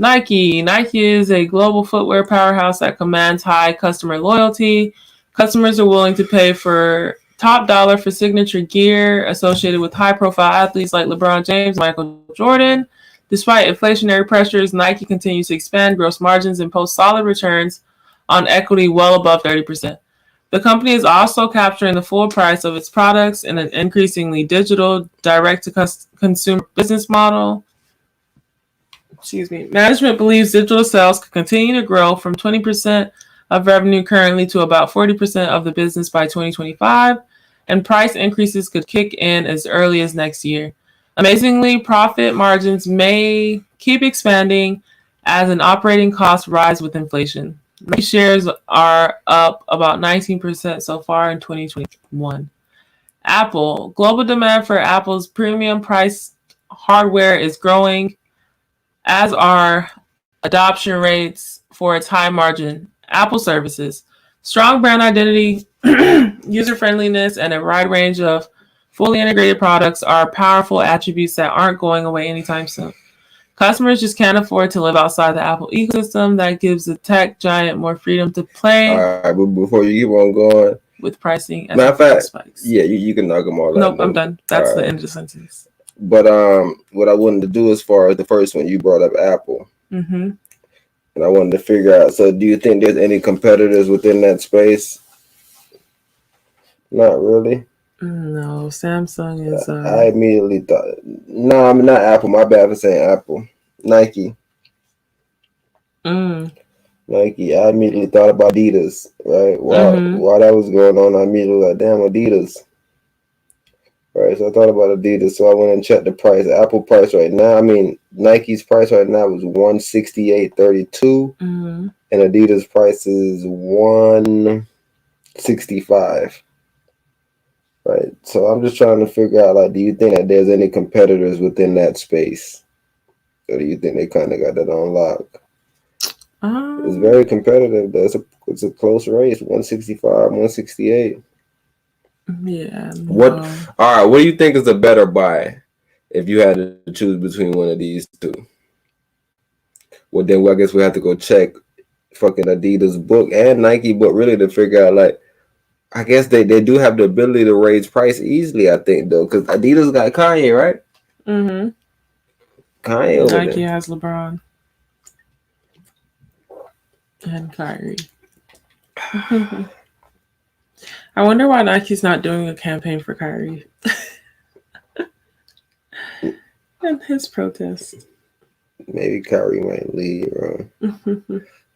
Nike. Nike is a global footwear powerhouse that commands high customer loyalty. Customers are willing to pay for top dollar for signature gear associated with high-profile athletes like LeBron James and Michael Jordan. Despite inflationary pressures, Nike continues to expand gross margins and post solid returns on equity well above 30%. The company is also capturing the full price of its products in an increasingly digital, direct-to-consumer business model. Management believes digital sales could continue to grow from 20% of revenue currently to about 40% of the business by 2025, and price increases could kick in as early as next year. Amazingly, profit margins may keep expanding as an operating costs rise with inflation. Nike shares are up about 19% so far in 2021. Apple. Global demand for Apple's premium priced hardware is growing, as are adoption rates for its high margin Apple services. Strong brand identity, user friendliness, and a wide range of fully integrated products are powerful attributes that aren't going away anytime soon. Customers just can't afford to live outside the Apple ecosystem that gives the tech giant more freedom to play. All right, but before you keep on going with pricing, matter of fact, spikes. Yeah, you can knock them all out. Nope, I'm done. That's the end of the sentence. But what I wanted to do as far as the first one, you brought up Apple. Mm-hmm. And I wanted to figure out, so do you think there's any competitors within that space? Not really. No, Samsung is... I immediately thought... No, I'm not Apple. My bad for saying Apple. Nike. Nike. I immediately thought about Adidas, right? While that was going on, I immediately was like, damn, Adidas. Right, so I thought about Adidas, so I went and checked the price. Apple price right now, Nike's price right now is $168.32, and Adidas price is $165. Right, so I'm just trying to figure out, like, do you think that there's any competitors within that space, or do you think they kind of got that on lock? It's very competitive, though. It's a close race, 165, 168. Yeah. No. All right. What do you think is a better buy if you had to choose between one of these two? Well, then I guess we have to go check fucking Adidas book and Nike book really to figure out, like, I guess they do have the ability to raise price easily, I think, though, because Adidas got Kanye, right? Mm-hmm. Kanye over Nike there. Has LeBron and Kyrie. I wonder why Nike's not doing a campaign for Kyrie and his protest. Maybe Kyrie might leave, bro.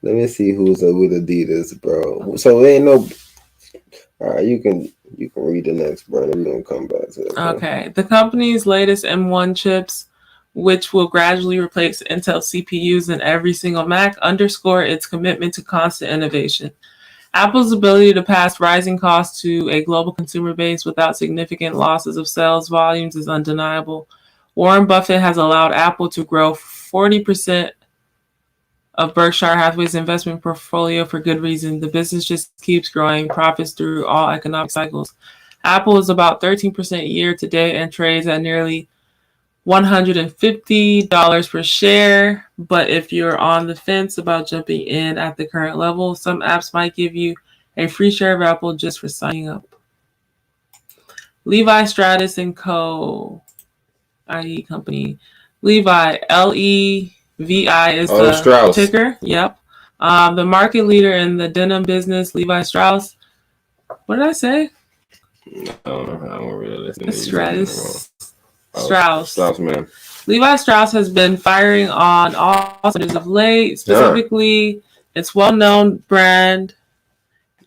Let me see who's up with Adidas, bro. So there ain't no. All right, you can read the next, bro. We're gonna come back to that. Okay, the company's latest M1 chips, which will gradually replace Intel CPUs in every single Mac, underscore its commitment to constant innovation. Apple's ability to pass rising costs to a global consumer base without significant losses of sales volumes is undeniable. Warren Buffett has allowed Apple to grow 40% of Berkshire Hathaway's investment portfolio for good reason. The business just keeps growing profits through all economic cycles. Apple is about 13% year to date and trades at nearly $150 per share. But if you're on the fence about jumping in at the current level, some apps might give you a free share of Apple just for signing up. Levi Strauss & Co., i.e. company. Levi, Levi is the Strauss. ticker. Yep. The market leader in the denim business, Levi Strauss. What did I say? I don't know. I don't really listen to Strauss, man. Levi Strauss has been firing on all cylinders of late. Specifically, its well-known brand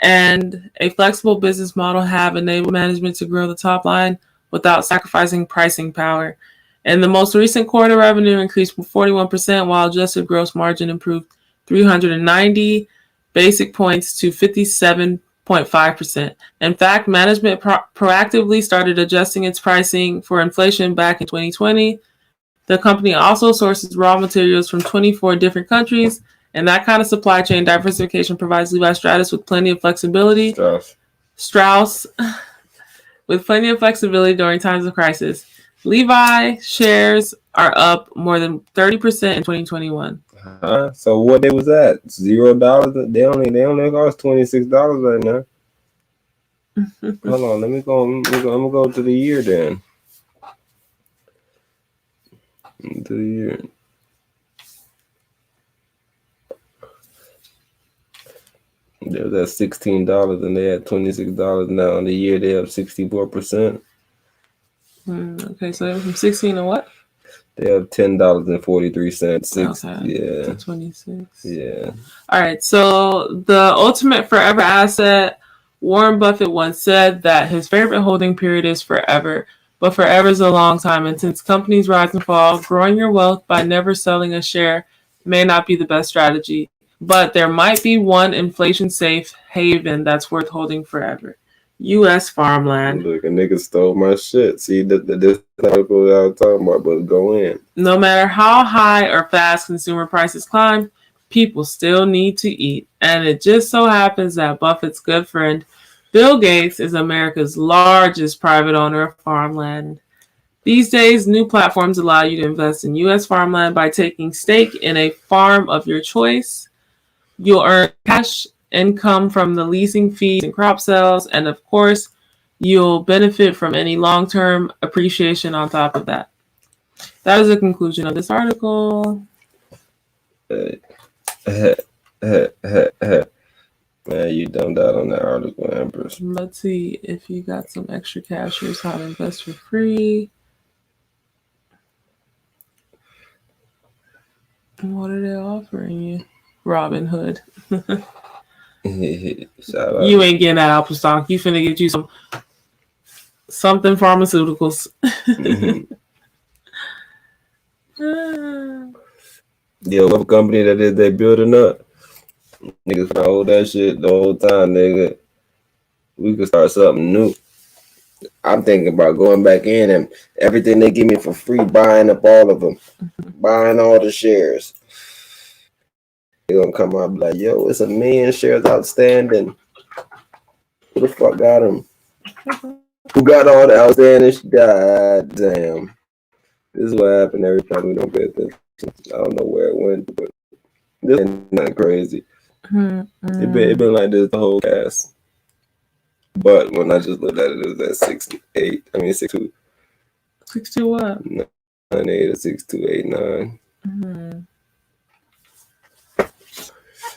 and a flexible business model have enabled management to grow the top line without sacrificing pricing power. In the most recent quarter, revenue increased 41%, while adjusted gross margin improved 390 basic points to 57.5%. In fact, management proactively started adjusting its pricing for inflation back in 2020. The company also sources raw materials from 24 different countries, and that kind of supply chain diversification provides Levi Strauss with plenty of flexibility. Strauss with plenty of flexibility during times of crisis. Levi shares are up more than 30% in 2021. So what day was that? $0? They only cost $26 right now. Hold on, let me go. I'm gonna go to the year then. To the year. They was at $16 and they had $26 now. In the year they have 64%. Okay, so they went from 16 to what? They have $10.43. To 26. Yeah. All right. So the ultimate forever asset. Warren Buffett once said that his favorite holding period is forever, but forever is a long time. And since companies rise and fall, growing your wealth by never selling a share may not be the best strategy. But there might be one inflation-safe haven that's worth holding forever. U.S. farmland. Look, a nigga stole my shit. See, this article I was talking about, but go in. No matter how high or fast consumer prices climb, people still need to eat. And it just so happens that Buffett's good friend, Bill Gates, is America's largest private owner of farmland. These days, new platforms allow you to invest in U.S. farmland by taking stake in a farm of your choice. You'll earn cash income from the leasing fees and crop sales, and of course, you'll benefit from any long-term appreciation on top of that. That is the conclusion of this article. Man, you dumbed out on that article, Empress. Let's see if you got some extra cash. Here's how to invest for free. What are they offering you? Robin Hood. You ain't getting that Apple stock. You finna get you something pharmaceuticals. Yeah, what company that is they building up? Niggas gonna hold that shit the whole time, nigga. We could start something new. I'm thinking about going back in and everything they give me for free, buying up all of them, buying all the shares. They're gonna come out and be like, yo, it's 1 million shares outstanding. Who the fuck got them? Who got all the outstanding? God damn. This is what happened every time we don't pay attention. I don't know where it went, but this is not crazy. It been like this the whole cast. But when I just looked at it, it was at 68. I mean 62. 62 what? 98 or 6289.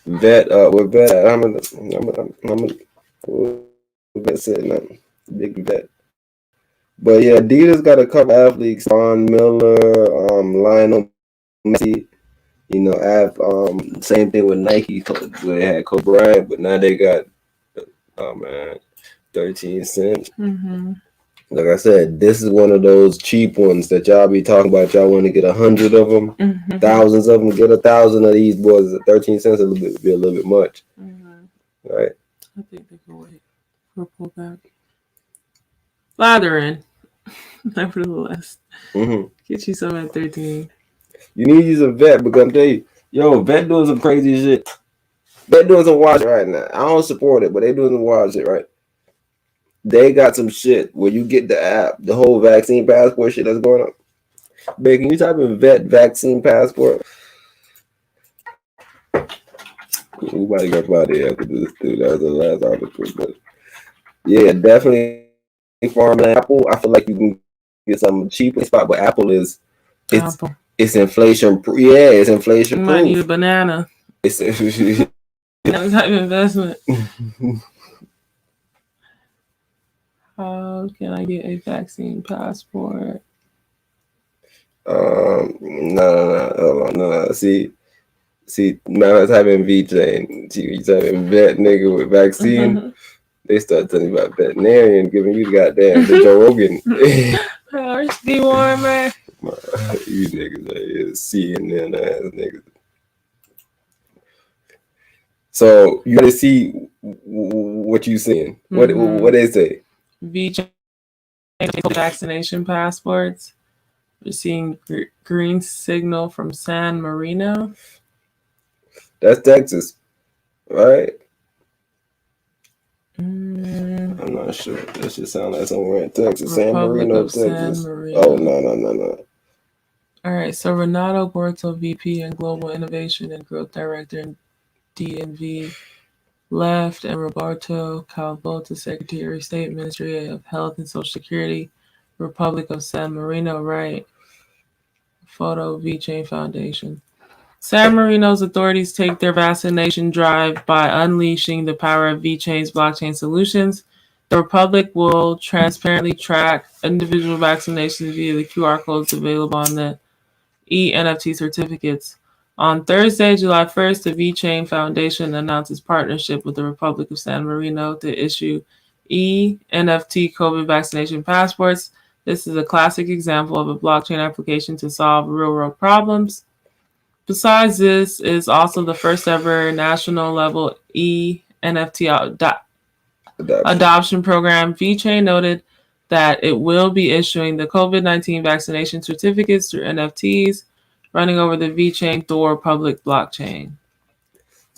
With vet, I'm vet sitting up. Big vet. But yeah, Adidas got a couple athletes, Von Miller, Lionel Messi. You know, same thing with Nike. They had Kobe Bryant, but now they got 13 cents. Like I said, this is one of those cheap ones that y'all be talking about. Y'all want to get 100 of them, thousands of them. Get 1,000 of these boys at 13 cents. Be a little bit much, right? I think they can wait for a pullback. Lathering, nevertheless. Get you some at 13. You need to use a vet because I'm telling you, yo, vet doing some crazy shit. Vet doing some wild shit right now. I don't support it, but they doing some wild shit, right? They got some shit where you get the app, the whole vaccine passport shit that's going on. Babe, can you type in vet vaccine passport? Nobody got somebody after this, dude. That was the last article, but yeah, definitely farming Apple. I feel like you can get some cheap spot, but Apple is it's inflation. Yeah, it's inflation. You might need a banana. It's That type of investment. How can I get a vaccine passport? No. See, now I type in VeChain. You type in vet nigga with vaccine. They start telling you about veterinarian, giving you the goddamn the Joe Rogan. RSD warmer. You niggas are CNN ass niggas. So you gotta see what you seeing. What they say? VeChain vaccination passports. We're seeing green signal from San Marino. That's Texas, right? I'm not sure. That should sound like somewhere in Texas. San Marino, Texas. Oh, no. All right. So Renato Gorto, VP and Global Innovation and Growth Director in DNV, left, and Roberto Calvota, Secretary of State, Ministry of Health and Social Security, Republic of San Marino, right? Photo, VeChain Foundation. San Marino's authorities take their vaccination drive by unleashing the power of VeChain's blockchain solutions. The Republic will transparently track individual vaccinations via the QR codes available on the e-NFT certificates. On Thursday, July 1st, the VeChain Foundation announced its partnership with the Republic of San Marino to issue e-NFT COVID vaccination passports. This is a classic example of a blockchain application to solve real-world problems. Besides this, is also the first ever national level e-NFT adoption program. VeChain noted that it will be issuing the COVID-19 vaccination certificates through NFTs running over the VeChain Thor public blockchain.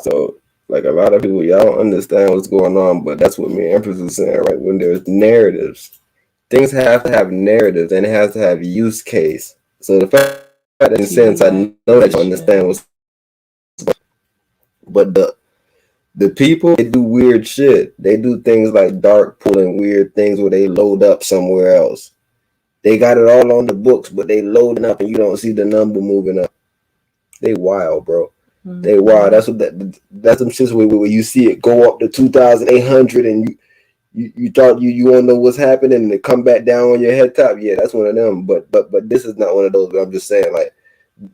So, like a lot of people, y'all don't understand what's going on, but that's what me and Empras is saying, right? When there's narratives, things have to have narratives and it has to have use case. So the fact that in a sense, I know that you understand what's going on. But the people, they do weird shit. They do things like dark pool and weird things where they load up somewhere else. They got it all on the books, but they loading up and you don't see the number moving up. They wild, bro. They wild. That's some shit where you see it go up to 2,800 and you thought you won't know what's happening and it come back down on your head top. Yeah, that's one of them. But this is not one of those. But I'm just saying, like,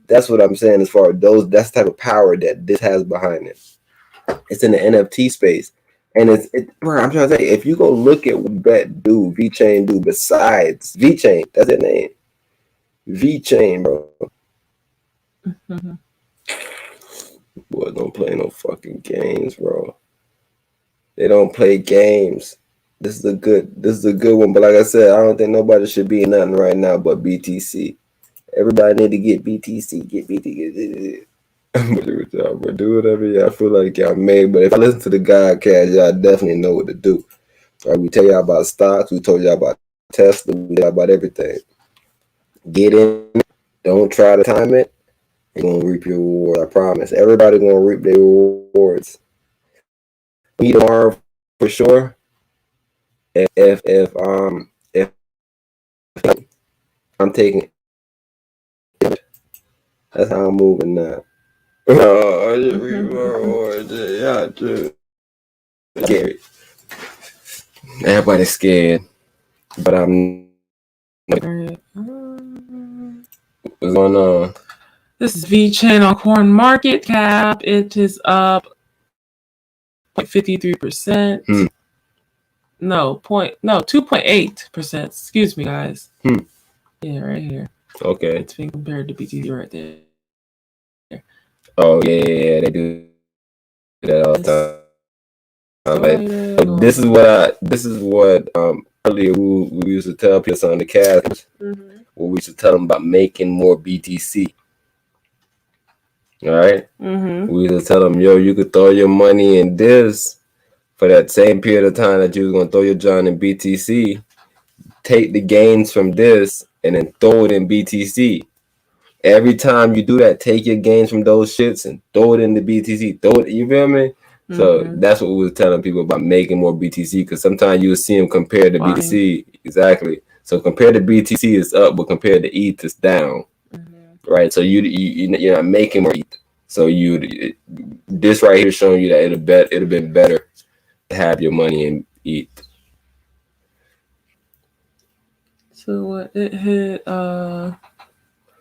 that's what I'm saying as far as those. That's the type of power that this has behind it. It's in the NFT space, and bro, I'm trying to say, if you go look at what VeChain do besides VeChain, that's their name, VeChain, bro. Boy, don't play no fucking games, bro. They don't play games. This is a good one, but like I said, I don't think nobody should be in nothing right now but BTC. Everybody need to get BTC, get BTC. But do whatever y'all feel like y'all made. But if I listen to the GODCAST, y'all definitely know what to do. All right, we tell y'all about stocks. We told y'all about Tesla. We tell y'all about everything. Get in. Don't try to time it. You're going to reap your reward. I promise. Everybody going to reap their rewards. Me tomorrow for sure. If I'm taking it. That's how I'm moving now. Oh, I just read more. Yeah, dude. Scary. Everybody's scared, but I'm. What's going on? This is VeChain on CoinMarketCap. It is up 0.53%. No, 2.8%. Excuse me, guys. Yeah, right here. Okay. It's being compared to BTC right there. Oh yeah, they do that all the This is what earlier we used to tell people on the cast, where we used to tell them about making more BTC. All right, we used to tell them, yo, you could throw your money in this for that same period of time that you was gonna throw your John in BTC. Take the gains from this and then throw it in BTC. Every time you do that, take your gains from those shits and throw it in the BTC. Throw it, you feel me? So that's what we were telling people about making more BTC, because sometimes you will see them compared to BTC. Exactly. So compared to BTC, it's up, but compared to ETH, it's down. Right? So you're not making more ETH. So this right here showing you that it'd have been better to have your money in ETH. So it hit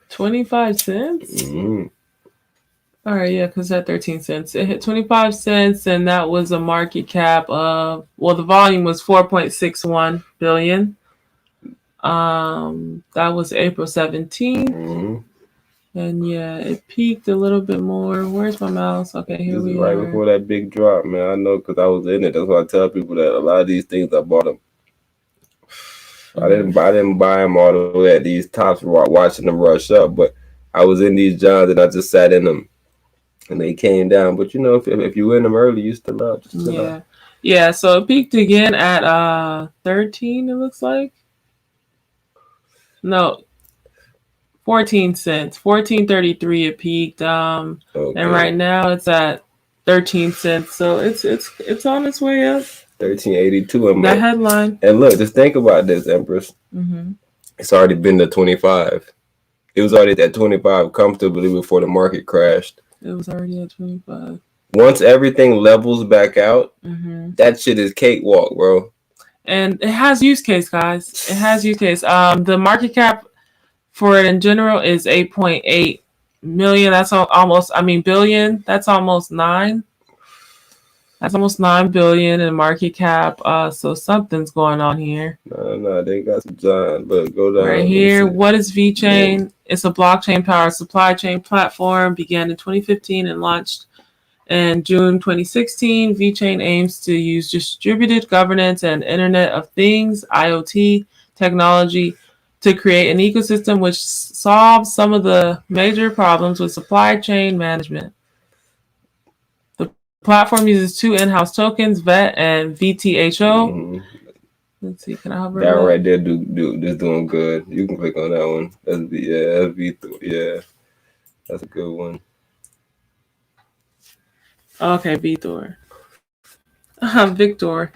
25 cents. All right, yeah, because at 13 cents. It hit 25 cents, and that was a market cap of, the volume was 4.61 billion. That was April 17th. And yeah, it peaked a little bit more. Where's my mouse? Okay, here we are. Right before that big drop, man. I know, because I was in it. That's why I tell people that a lot of these things, I bought them. I didn't buy them all the way at these tops, watching them rush up, but I was in these Johns and I just sat in them. And they came down, but if you win them early, you still up. Yeah. So it peaked again at 13. It looks like 14 cents, 14.33. It peaked, and right now it's at 13 cents. So it's on its way up. 13.82. That headline. And look, just think about this, Empress. It's already been to 25. It was already at 25 comfortably before the market crashed. It was already at 25. Once everything levels back out, that shit is cakewalk, bro. And it has use case, guys. It has use case. The market cap for it in general is 8.8 million. That's almost, billion. That's almost 9. That's almost 9 billion in market cap. So something's going on here. No, they got some John. Look, go down. Right here. What is VeChain? It's a blockchain-powered supply chain platform. Began in 2015 and launched in June 2016. VeChain aims to use distributed governance and Internet of Things (IoT) technology to create an ecosystem which solves some of the major problems with supply chain management. The platform uses 2 in-house tokens, VET and VTHO. Let's see, can I hover that right there is doing good. You can click on that one. That's a good one. Okay, Victor. Victor.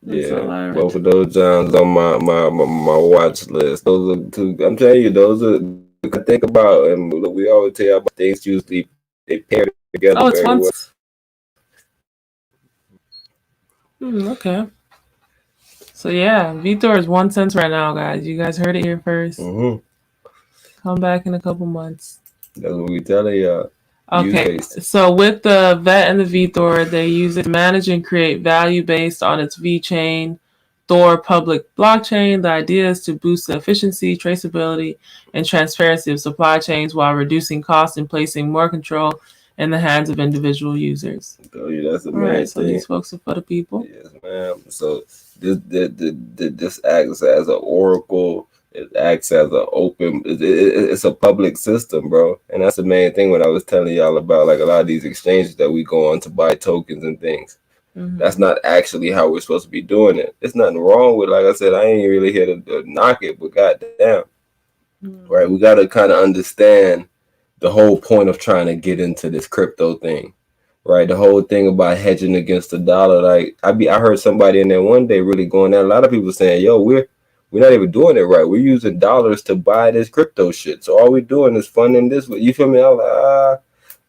Yeah, both of those Johns on my watch list. Those are two. I'm telling you, those are to think about, and we always tell you about things. Usually, they pair together. Oh, it's very well. Okay. So yeah, Victor is 1 cent right now, guys. You guys heard it here first. Come back in a couple months. That's what we tell you. Okay, so with the VET and the VThor, they use it to manage and create value based on its VeChain Thor public blockchain. The idea is to boost the efficiency, traceability, and transparency of supply chains while reducing costs and placing more control in the hands of individual users. Oh, yeah, that's the main thing. So these folks are for the people. Yes, ma'am. So this acts as an oracle. It acts as an open. It's a public system, bro. And that's the main thing. When I was telling y'all about like a lot of these exchanges that we go on to buy tokens and things. That's not actually how we're supposed to be doing it. There's nothing wrong with, like I said, I ain't really here to knock it, but goddamn, right? We got to kind of understand the whole point of trying to get into this crypto thing, right? The whole thing about hedging against the dollar. Like I heard somebody in there one day really going there. A lot of people saying, "Yo, we're not even doing it right. We're using dollars to buy this crypto shit. So all we're doing is funding this." You feel me? I was like,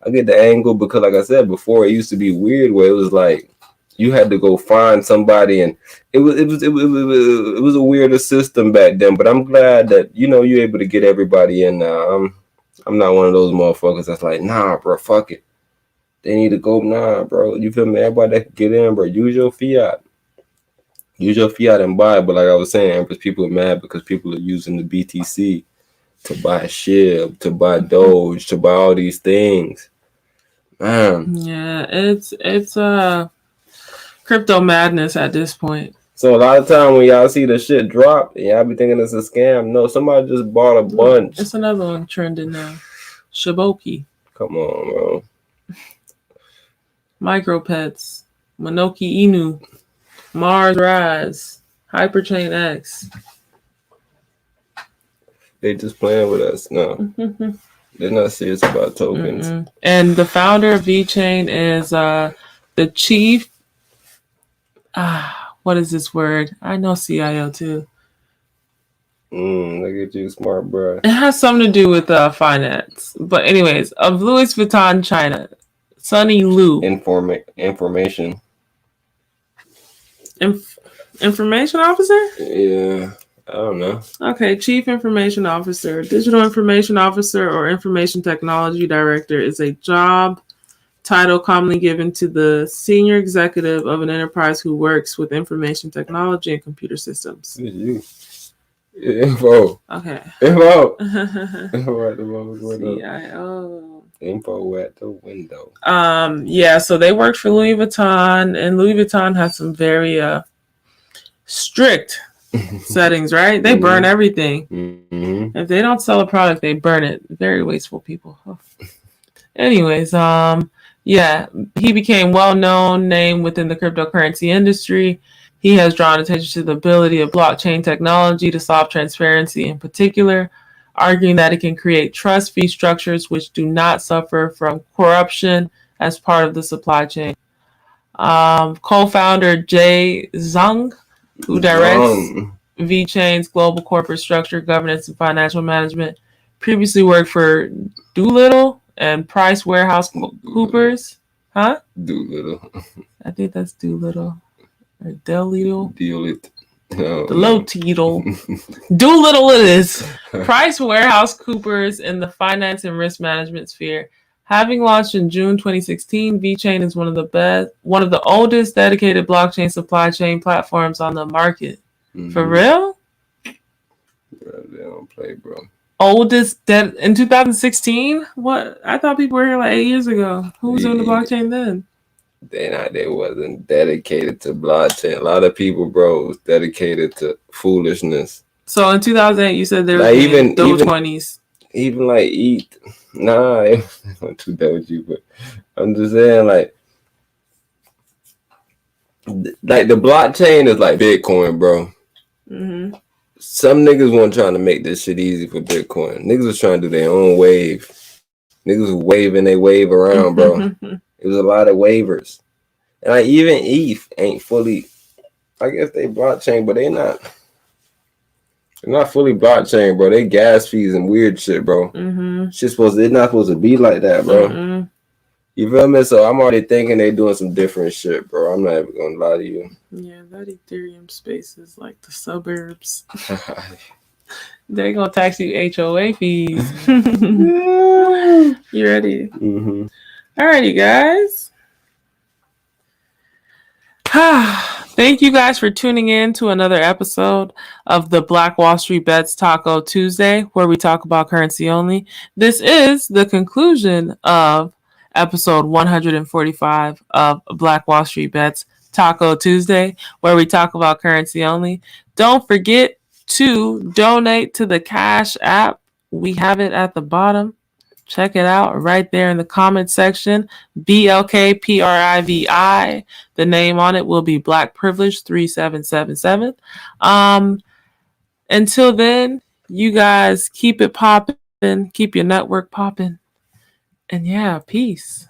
I get the angle because, like I said before, it used to be weird where it was like you had to go find somebody, and it was a weirder system back then. But I'm glad that you're able to get everybody in now. I'm not one of those motherfuckers that's like, nah, bro, fuck it. They need to go, nah, bro. You feel me? Everybody that can get in, bro. Use your fiat. Use your fiat and buy. But like I was saying, because people are mad because people are using the BTC to buy SHIB, to buy DOGE, to buy all these things. Man. Yeah, it's crypto madness at this point. So a lot of time when y'all see the shit drop, y'all be thinking it's a scam. No, somebody just bought a bunch. It's another one trending now. Shiboki. Come on, bro. Micropets. Monoki Inu. Mars Rise. Hyperchain X. They just playing with us. No. They're not serious about tokens. And the founder of VeChain is the chief. What is this word? I know CIO too. Look at you, smart bro. It has something to do with finance. But anyways, of Louis Vuitton China, Sunny Lu. Information. Information officer? Yeah. I don't know. Okay, Chief Information Officer. Digital Information Officer or Information Technology Director is a job title commonly given to the senior executive of an enterprise who works with information technology and computer systems. You. Info. Okay. Info. Info at the window. CIO. Info at the window. Yeah, so they worked for Louis Vuitton, and Louis Vuitton has some very strict settings, right? They burn everything. If they don't sell a product, they burn it. Very wasteful people. Anyways, yeah, he became well-known name within the cryptocurrency industry. He has drawn attention to the ability of blockchain technology to solve transparency in particular, arguing that it can create trust fee structures which do not suffer from corruption as part of the supply chain. Co-founder Jay Zhang, who directs VeChain's global corporate structure, governance, and financial management, previously worked for Doolittle and Price Warehouse Coopers. Huh? Doolittle. I think that's Doolittle. Or Doolittle. Doolittle. Doolittle it is. Price Warehouse Coopers in the finance and risk management sphere. Having launched in June 2016, VeChain is one of the oldest dedicated blockchain supply chain platforms on the market. For real? Yeah, they don't play, bro. Oldest in 2016? What? I thought people were here like 8 years ago. Who was doing the blockchain then? They wasn't dedicated to blockchain. A lot of people, bro, was dedicated to foolishness. So in 2008, you said there were like even Doge 20s. Even like ETH. Nah, it wasn't too Doge, but I'm just saying like the blockchain is like Bitcoin, bro. Some niggas weren't trying to make this shit easy for Bitcoin. Niggas was trying to do their own wave. Niggas was waving they wave around, bro. It was a lot of waivers. And like even ETH ain't fully, I guess they blockchain, but they're not fully blockchain, bro. They gas fees and weird shit, bro. They're not supposed to be like that, bro. You feel me? So I'm already thinking they doing some different shit, bro. I'm not even gonna lie to you. Yeah, that Ethereum space is like the suburbs. They're gonna tax you HOA fees. You ready? Alrighty, guys. Thank you guys for tuning in to another episode of the Black Wall Street Bets Taco Tuesday, where we talk about currency only. This is the conclusion of episode 145 of Black Wall Street Bets Taco Tuesday, where we talk about currency only. Don't forget to donate to the Cash App. We have it at the bottom. Check it out right there in the comment section. BLK PRIVI. The name on it will be Black Privilege 3777. Until then, you guys keep it popping, keep your network popping. And yeah, peace.